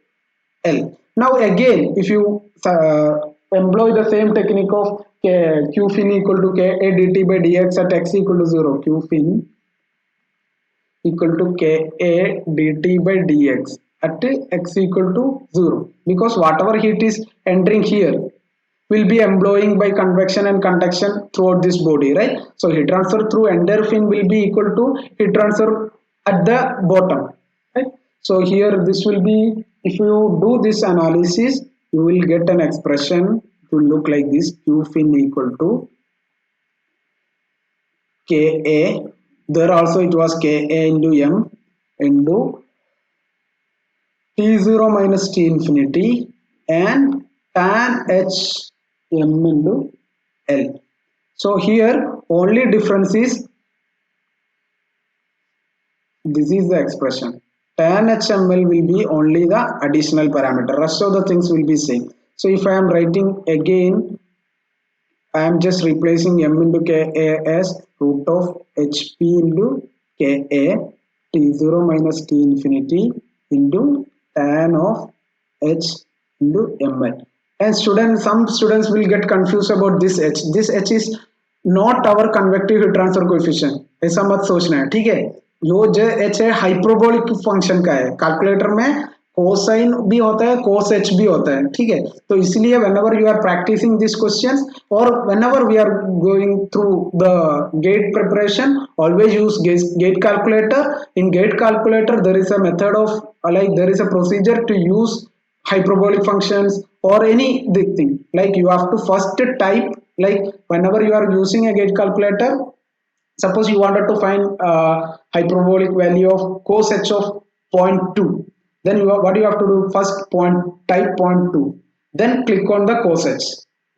L. Now again, if you employ the same technique of q fin equal to Ka dt by dx at x equal to 0, q fin equal to Ka dt by dx at x equal to 0, because whatever heat is entering here will be employing by convection and conduction throughout this body, right? So heat transfer through entire fin will be equal to heat transfer at the bottom, right? So here this will be, if you do this analysis, you will get an expression to look like this: q fin equal to Ka, there also it was Ka into m into t0 minus t infinity and tan h m into L. So here only difference is, this is the expression, tan HML will be only the additional parameter, rest of the things will be same. So if I am writing again, I am just replacing m into Ka as root of hp into Ka t0 minus t infinity into tan of h into ml. And some students will get confused about this h. This h is not our convective heat transfer coefficient, ऐसा मत सोचना है, ठीक है? यो जो h है hyperbolic function का है, कैलकुलेटर में कोसाइन भी होता है, cos h भी होता है, ठीक है? तो इसलिए whenever you are practicing these questions or whenever we are going through the gate preparation, always use gate calculator. In gate calculator there is a method of there is a procedure to use hyperbolic functions or any thing. Like you have to first type, like whenever you are using a gate calculator, suppose you wanted to find hyperbolic value of cos h of 0.2, then what you have to do, first type 0.2, then click on the cos h,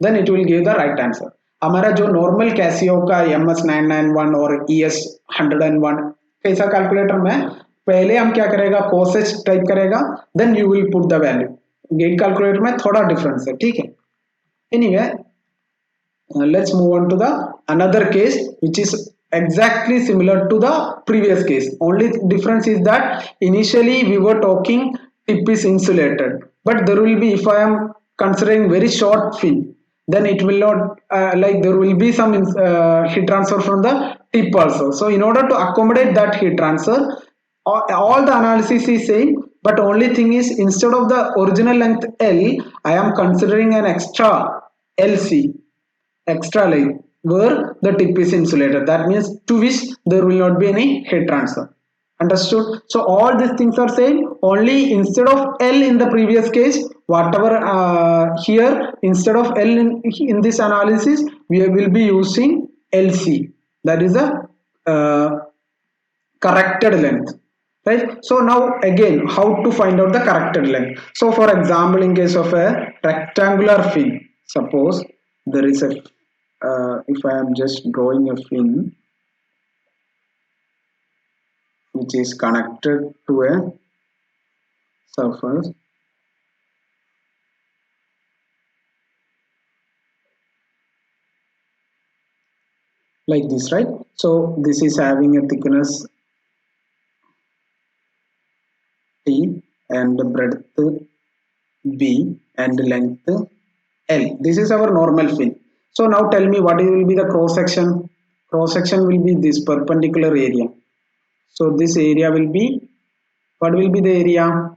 then it will give the right answer. हमारा जो normal Casio का MS991 और ES101 कैसा calculator में, पहले हम क्या करेगा, cos h टाइप करेगा, then you will put the value. Get calculator में थोड़ा डिफरेंस है, ठीक है? Anyway, let's move on to the another case which is exactly similar to the previous case. Only difference is that initially we were talking tip is insulated, but there will be, if I am considering very short fin, then it will not there will be some heat transfer from the tip also. So in order to accommodate that heat transfer, all the analysis is same, but only thing is, instead of the original length L, I am considering an extra LC, extra line where the tip is insulated. That means to which there will not be any heat transfer. Understood? So all these things are same, only instead of L in the previous case, whatever here instead of L in this analysis, we will be using LC, that is a corrected length. right? So now again, how to find out the corrected length? So for example, in case of a rectangular fin, suppose there is a if I am just drawing a fin which is connected to a surface, like this, right? So this is having a thickness T and breadth B and length L. This is our normal fin. So now tell me what will be the cross section. Cross section will be this perpendicular area. So this area will be, what will be the area?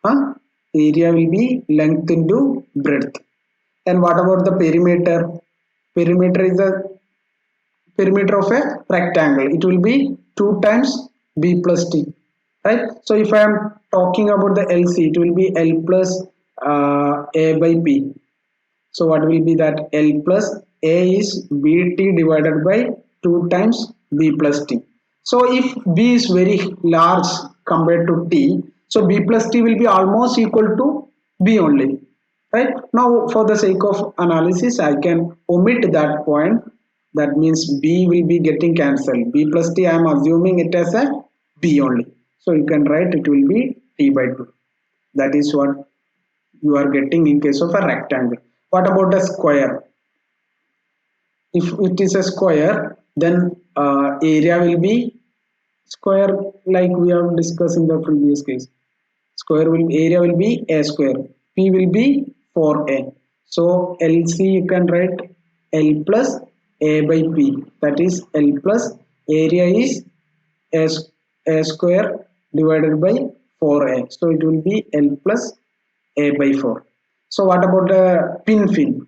Huh? Area will be length into breadth. And what about the perimeter? Perimeter is the perimeter of a rectangle. It will be 2 times b plus t, right? So if I am talking about the LC, it will be L plus a by b. So what will be that? L plus a is bt divided by 2 times b plus t. So if b is very large compared to t, so b plus t will be almost equal to b only, right? Now for the sake of analysis, I can omit that point. That means b will be getting cancelled. B plus t, I am assuming it as a b only, so you can write it will be t by 2. That is what you are getting in case of a rectangle. What about a square? If it is a square, then area will be square, like we have discussed in the previous case. Square will, area will be a square, p will be 4a. So LC you can write L plus a by p, that is L plus area is a square divided by 4a, so it will be L plus a by 4. So what about the pin fin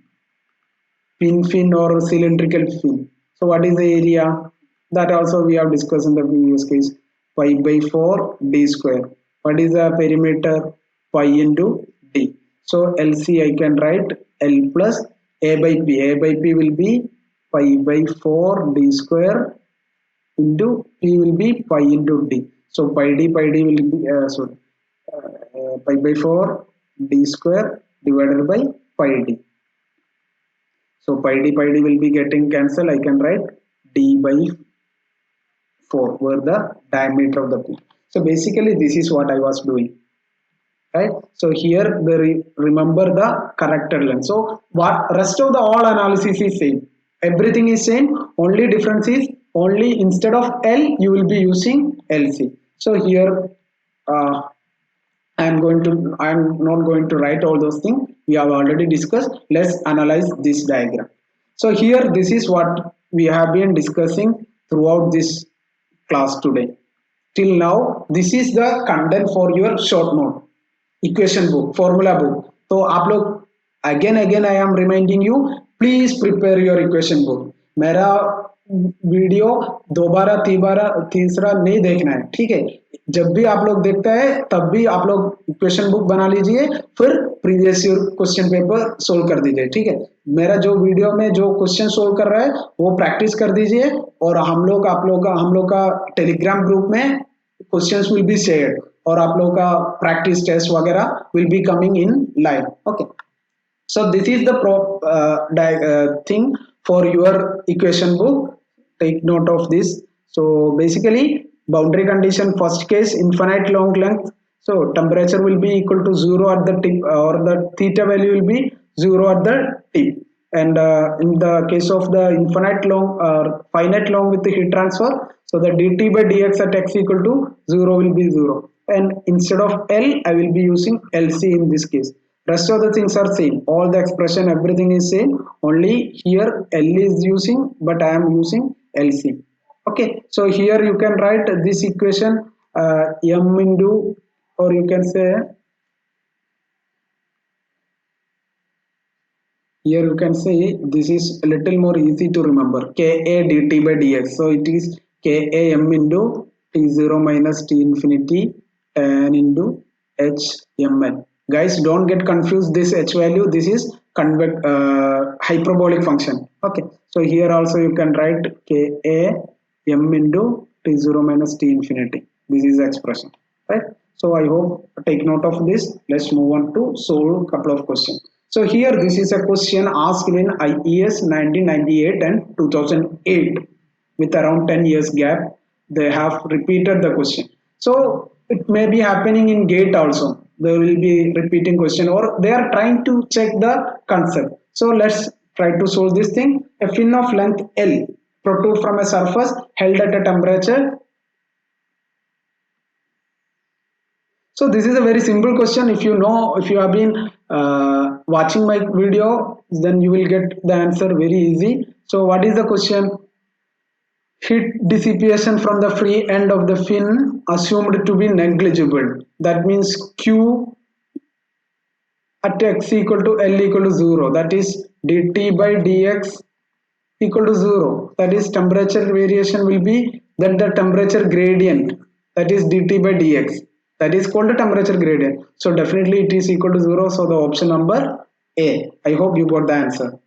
or cylindrical fin? So what is the area? That also we have discussed in the previous case. Pi by 4 d square. What is the perimeter? Pi into d. So LC I can write L plus a by p. A by p will be pi by 4 d square into p will be pi into d. So pi d will be pi by 4 d square divided by pi d. So pi d will be getting cancelled. I can write d by 4 where the diameter of the pin. So basically this is what I was doing, right? So here remember the corrected length. So what rest of the all analysis is same. Everything is same. Only difference is, only instead of L you will be using LC. So here uh, I'm not going to write all those things. We have already discussed. Let's analyze this diagram. So here, this is what we have been discussing throughout this class today. Till now, this is the content for your short note, equation book, formula book. So आप लोग again I am reminding you, please prepare your equation book. मेरा video दोबारा तीसरा नहीं देखना है, ठीक है? जब भी आप लोग देखते हैं तब भी आप लोग इक्वेशन बुक बना लीजिए, फिर previous year question paper solve कर दीजिए, ठीक है? मेरा जो वीडियो में जो क्वेश्चन सोल्व कर रहा है वो प्रैक्टिस कर दीजिए, और हम लोग का टेलीग्राम ग्रुप में क्वेश्चंस विल बी शेयर्ड, और आप लोग का प्रैक्टिस टेस्ट वगैरह will be coming in live. Okay, so this is the thing for your equation book. Take note of this. So basically, boundary condition first case, infinite long length. So temperature will be equal to 0 at the tip, or the theta value will be 0 at the tip. And in the case of the infinite long or finite long with the heat transfer, so the dt by dx at x equal to 0 will be 0. And instead of L, I will be using LC in this case. Rest of the things are same. All the expression, everything is same. Only here L is using, but I am using LC. Okay, so here you can write this equation m into, or you can say here you can say this is a little more easy to remember, ka dt by dx. So it is ka m into t0 minus t infinity tan into h mn. Guys, don't get confused this h value. This is hyperbolic function. Okay, so here also you can write ka m into t0 minus t infinity. This is the expression, right? So I hope take note of this. Let's move on to solve a couple of questions. So here this is a question asked in IES 1998 and 2008 with around 10 years gap. They have repeated the question. So it may be happening in GATE also. They will be repeating question or they are trying to check the concept. So let's try to solve this thing. A fin of length L protrude from a surface held at a temperature. So this is a very simple question. If you know, if you have been watching my video, then you will get the answer very easy. So what is the question? Heat dissipation from the free end of the fin assumed to be negligible. That means Q at x equal to L equal to 0. That is dt by dx equal to 0. That is temperature variation will be then the temperature gradient, that is dt by dx, that is called the temperature gradient. So definitely it is equal to 0. So the option number A. I hope you got the answer,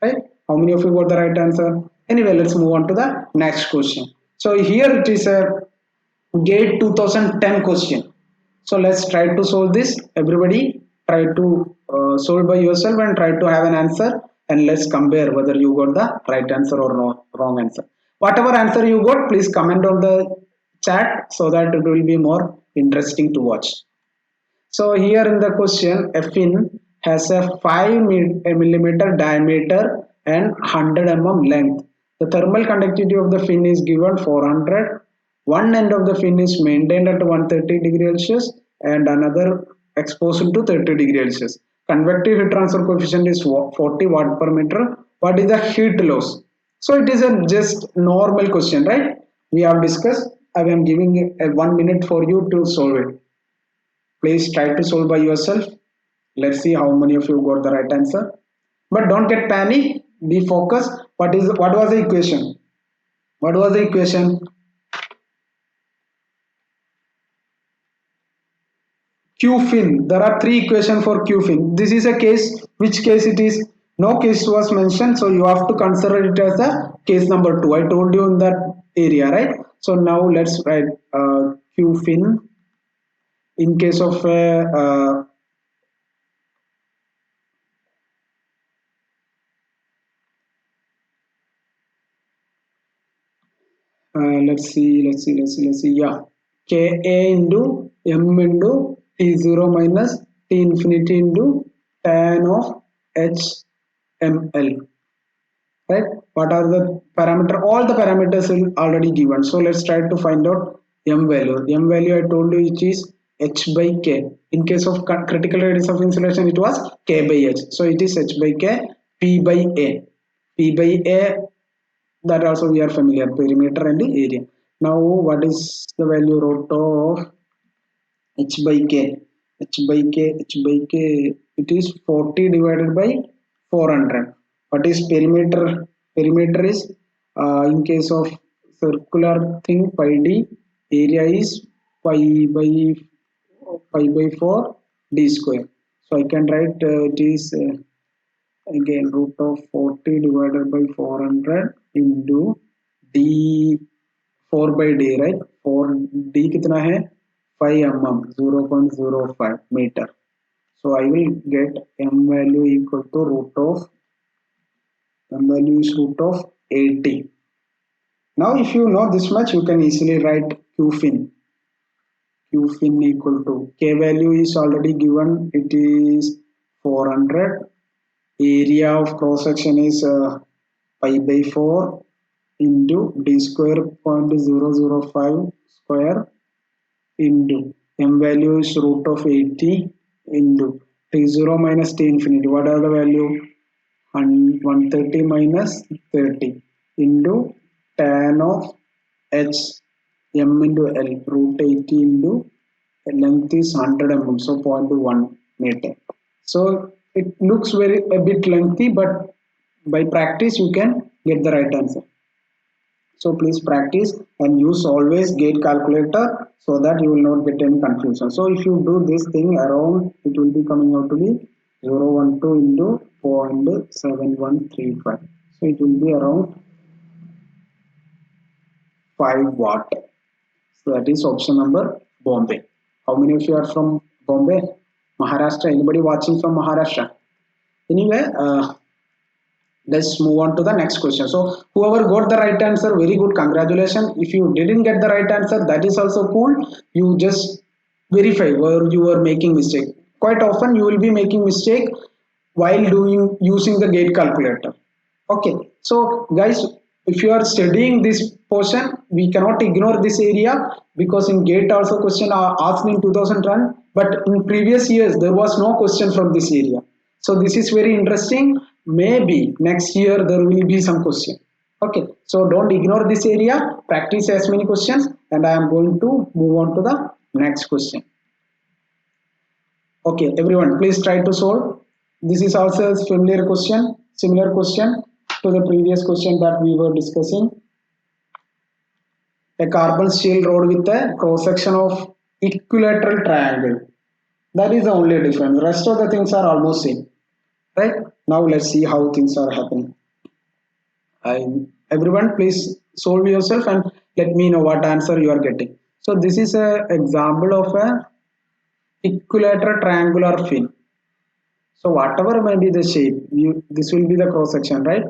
right? How many of you got the right answer? Anyway, let's move on to the next question. So here it is a GATE 2010 question. So let's try to solve this. Everybody try to solve by yourself and try to have an answer, and let's compare whether you got the right answer or not wrong answer. Whatever answer you got, please comment on the chat so that it will be more interesting to watch. So here in the question, a fin has a 5 millimeter diameter and 100 length. The thermal conductivity of the fin is given 400. One end of the fin is maintained at 130 degrees Celsius and another exposed to 30 degrees Celsius. Convective heat transfer coefficient is 40 watt per meter. What is the heat loss? So it is a just normal question, right? We have discussed. I am giving a 1 minute for you to solve it. Please try to solve by yourself. Let's see how many of you got the right answer. But don't get panic. Be focused. What was the equation? What was the equation? Q fin. There are three equations for Q fin. This is a case. Which case it is? No case was mentioned, so you have to consider it as a case number 2. I told you in that area, right? So now let's write Q fin in case of let's see. Yeah, Ka into M into T0 minus T infinity into tan of HML. Right? What are the parameter? All the parameters are already given. So let's try to find out M value. M value I told you which is H by K. In case of critical radius of insulation, it was K by H. So it is H by K, P by A. P by A, that also we are familiar, perimeter and area. Now what is the value root of H by K? H by K, it is 40 divided by 400. What is perimeter? Perimeter is in case of circular thing pi d, area is by 4 d square. So I can write it is again root of 40 divided by 400 into d 4 by d, right? 4 d कितना है 5 mm 0.05 meter. So I will get m value equal to root of m value is root of 80. Now if you know this much, you can easily write q fin. Q fin equal to K value is already given, it is 400. Area of cross section is pi by 4 into d square 0.005 square into m value is root of 80 into t0 minus t infinity. What are the value? 130 minus 30 into tan of h m into l root 80 into length is 100 mm, so 0.1 meter. So it looks a bit lengthy, but by practice you can get the right answer. So please practice and use always gate calculator so that you will not get any confusion. So if you do this thing around, it will be coming out to be 0.12 into 0.7135. So it will be around 5 watt. So that is option number Bombay. How many of you are from Bombay? Maharashtra? Anybody watching from Maharashtra? Anyway, let's move on to the next question. So whoever got the right answer, very good, congratulations. If you didn't get the right answer, that is also cool. You just verify where you are making mistake. Quite often you will be making mistake while doing using the gate calculator. Okay, so guys, if you are studying this portion, we cannot ignore this area, because in gate also question are asked in 2010, but in previous years there was no question from this area. So this is very interesting. Maybe next year there will be some question. Okay, so don't ignore this area, practice as many questions, and I am going to move on to the next question. Okay, everyone, please try to solve. This is also a familiar question, similar question to the previous question that we were discussing. A carbon steel rod with a cross section of equilateral triangle. That is the only difference. Rest of the things are almost same. Right? Now let's see how things are happening. Everyone, please solve yourself and let me know what answer you are getting. So this is a example of a equilateral triangular fin. So whatever may be the shape, this will be the cross section, right?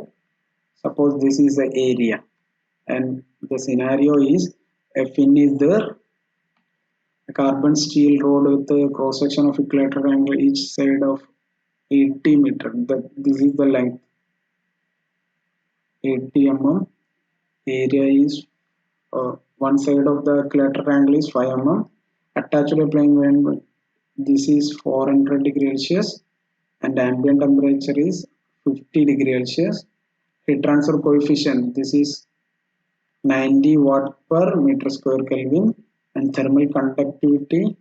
Suppose this is the area, and the scenario is a fin is there, a carbon steel rod with a cross section of equilateral angle each side of 80 meter. This is the length, 80 mm. Area is one side of the equilateral angle is 5 mm. Attached to a plane wind, this is 400 degrees Celsius, and ambient temperature is 50 degrees Celsius. Heat transfer coefficient, this is 90 watt per meter square Kelvin, and thermal conductivity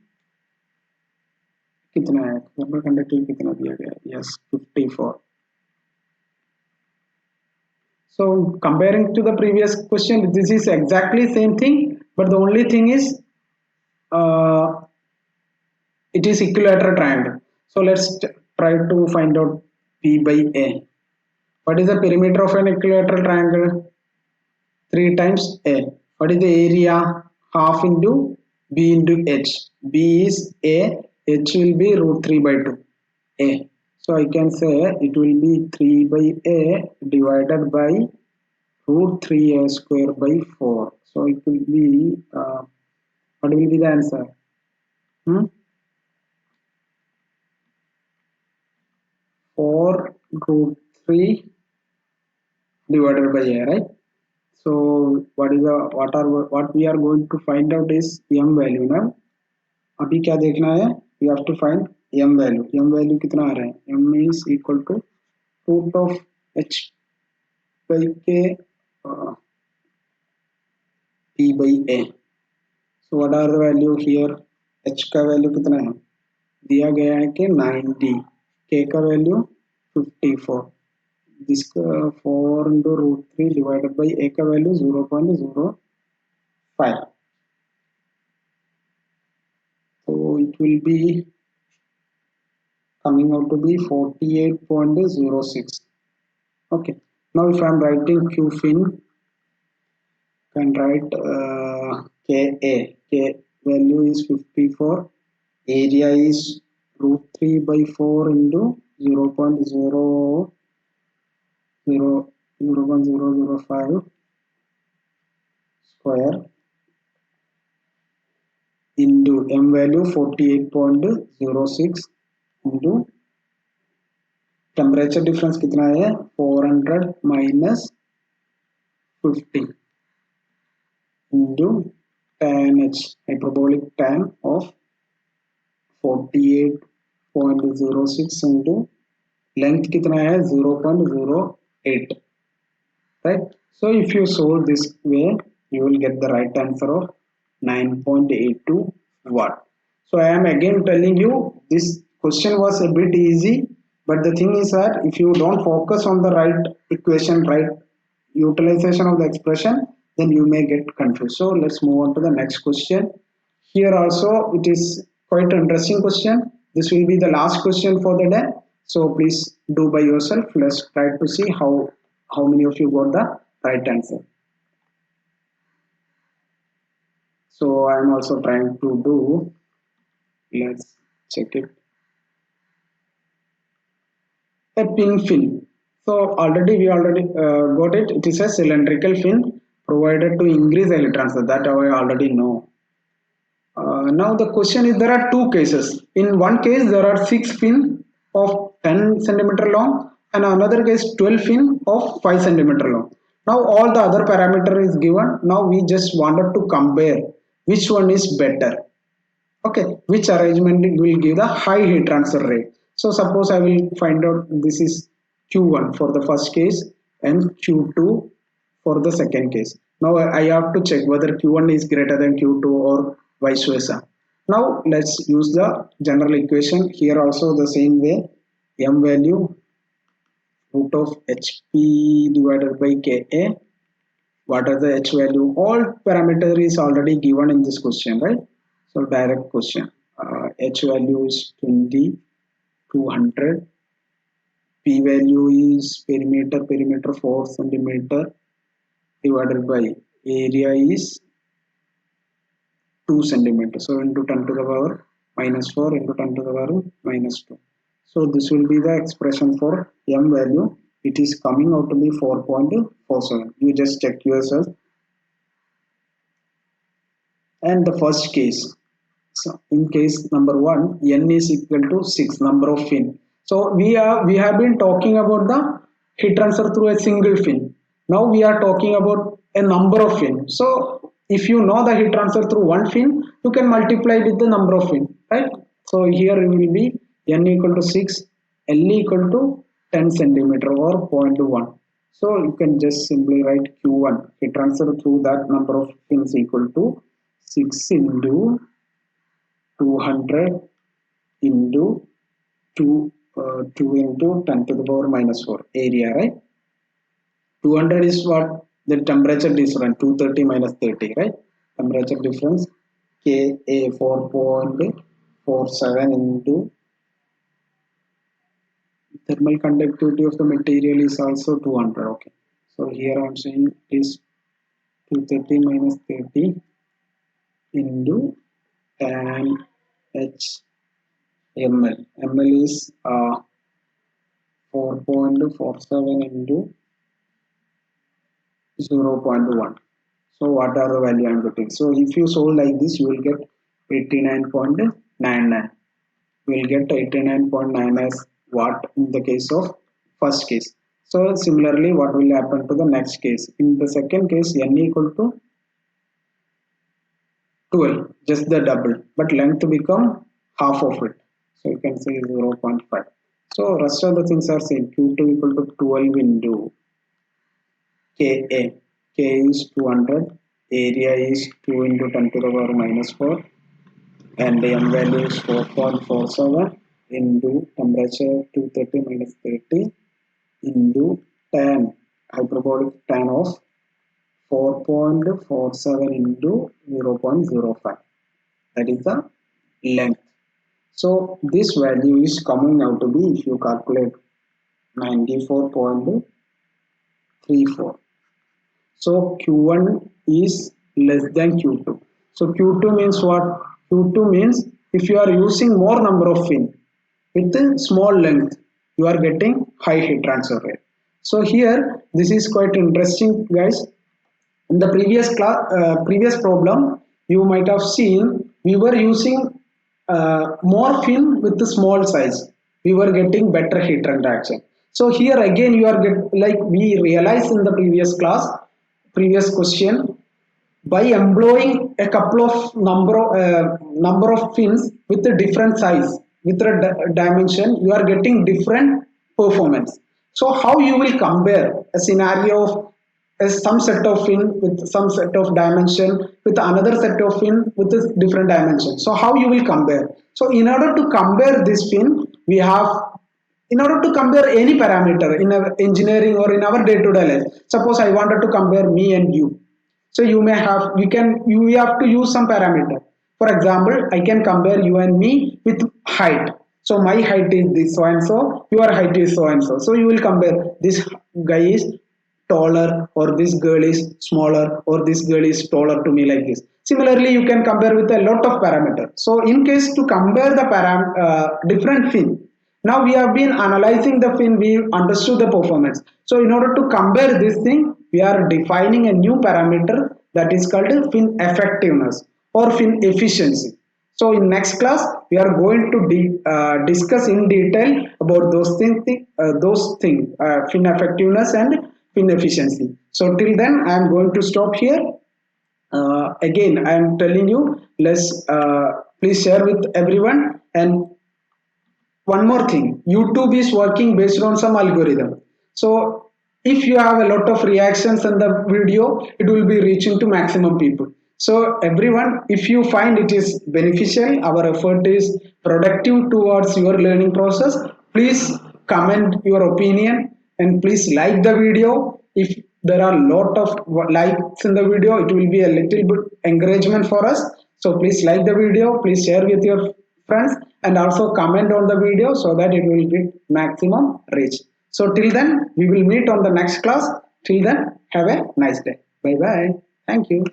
कितना है, thermal conductivity कितना दिया गया, yes 54. So comparing to the previous question, this is exactly same thing, but the only thing is uh, it is equilateral triangle. So let's try to find out P by A. What is the perimeter of an equilateral triangle? 3 times A. What is the area? Half into B into H. B is A, H will be root 3 by 2. A. So I can say it will be 3 by A divided by root 3A square by 4. So it will be, what will be the answer? 4 root 3 divided by A, right? So what we are going to find out is m value ना. अभी क्या देखना है? We have to find m value. M value कितना आ रहा है? M is equal to root of h by k p by a. So what are the value here? H का value कितना है? दिया गया है कि 90, k का value 54. This 4 into root 3 divided by a का value 0.05. So it will be coming out to be 48.06. Okay. Now if I am writing Q fin, I can write KA. K value is 54. Area is root 3 by 4 into 0.005 square into m value 48.06 into temperature difference कितना है 400 minus 50 into tan h, hyperbolic tan of 48.06 into length कितना है 0.08, right? So if you solve this way, you will get the right answer of 9.82 watt. So I am again telling you, this question was a bit easy, but the thing is that if you don't focus on the right equation, right utilization of the expression, then you may get confused. So let's move on to the next question. Here also it is quite an interesting question. This will be the last question for the day. So please do by yourself. Let's try to see how many of you got the right answer. So I'm also trying to do, let's check it, a pin fin. So we already got it. It is a cylindrical fin provided to increase the transfer. That I already know. Now the question is, there are two cases. In one case there are 6 fin of 10 centimeter long, and another case 12 fin of 5 centimeter long. Now all the other parameter is given. Now we just wanted to compare which one is better. Okay, which arrangement will give the high heat transfer rate. So suppose I will find out this is Q1 for the first case and Q2 for the second case. Now I have to check whether Q1 is greater than Q2 or vice versa. Now let's use the general equation here also the same way. M value root of HP divided by KA. What are the H value? All parameter is already given in this question, right? So direct question. H value is 20, 200. P value is perimeter 4 centimeter divided by area is 2 centimeter. So into 10 to the power minus 4 into 10 to the power minus 2. So this will be the expression for M value. It is coming out to be 4.47. You just check yourself. And the first case, so in case number 1, n is equal to 6 number of fin. So we have been talking about the heat transfer through a single fin. Now we are talking about a number of fin. So if you know the heat transfer through one fin, you can multiply with the number of fin, right? So here it will be n equal to 6, L equal to 10 centimeter or 0.1. So you can just simply write Q1 heat transfer through that number of fins equal to 6 into 200 into 2 into 10 to the power minus 4 area, right? 200 is what? The temperature difference, 230 minus 30, right? Temperature difference Ka 4.47 into thermal conductivity of the material is also 200. Okay, so here I'm saying is 230 minus 30 into tan H ml. ml is 4.47 into 0.1. So what are the value I'm getting? So if you solve like this, you will get 89.99. You will get 89.9 as what in the case of first case. So similarly, what will happen to the next case? In the second case, n equal to 12, just the double, but length become half of it. So you can say 0.5. So rest of the things are same. Q2 equal to 12 into Ka. K is 200. Area is 2 into 10 to the power minus 4. And the M value is 4.47 into temperature 230 minus 30 into tan, hyperbolic tan of 4.47 into 0.05. That is the length. So this value is coming out to be, if you calculate, 94.34. So Q1 is less than Q2. So Q2 means what? Q2 means if you are using more number of fin with a small length, you are getting high heat transfer rate. So here this is quite interesting, guys. In the previous problem, you might have seen we were using more fin with the small size. We were getting better heat reduction. So here again you are like we realized in the previous question, by employing a couple of number of fins with a different size with a dimension, you are getting different performance. So how you will compare a scenario of some set of fin with some set of dimension with another set of fin with a different dimension? So how you will compare? So in order to compare this fin, we have, in order to compare any parameter in our engineering or in our day-to-day life, suppose I wanted to compare me and you. So you may have, you have to use some parameter. For example, I can compare you and me with height. So my height is this so and so, your height is so and so. So you will compare, this guy is taller, or this girl is smaller, or this girl is taller to me, like this. Similarly, you can compare with a lot of parameters. So in case to compare the different fin, now we have been analyzing the fin, we understood the performance. So in order to compare this thing, we are defining a new parameter that is called fin effectiveness or fin efficiency. So in next class, we are going to discuss in detail about those things, fin effectiveness and fin efficiency. So till then, I am going to stop here. Again, I am telling you, let's please share with everyone. And one more thing, YouTube is working based on some algorithm. So if you have a lot of reactions in the video, it will be reaching to maximum people. So everyone, if you find it is beneficial, our effort is productive towards your learning process, please comment your opinion and please like the video. If there are a lot of likes in the video, it will be a little bit encouragement for us. So please like the video, please share with your friends, and also comment on the video so that it will get maximum reach. So till then, we will meet on the next class. Till then, have a nice day. Bye bye. Thank you.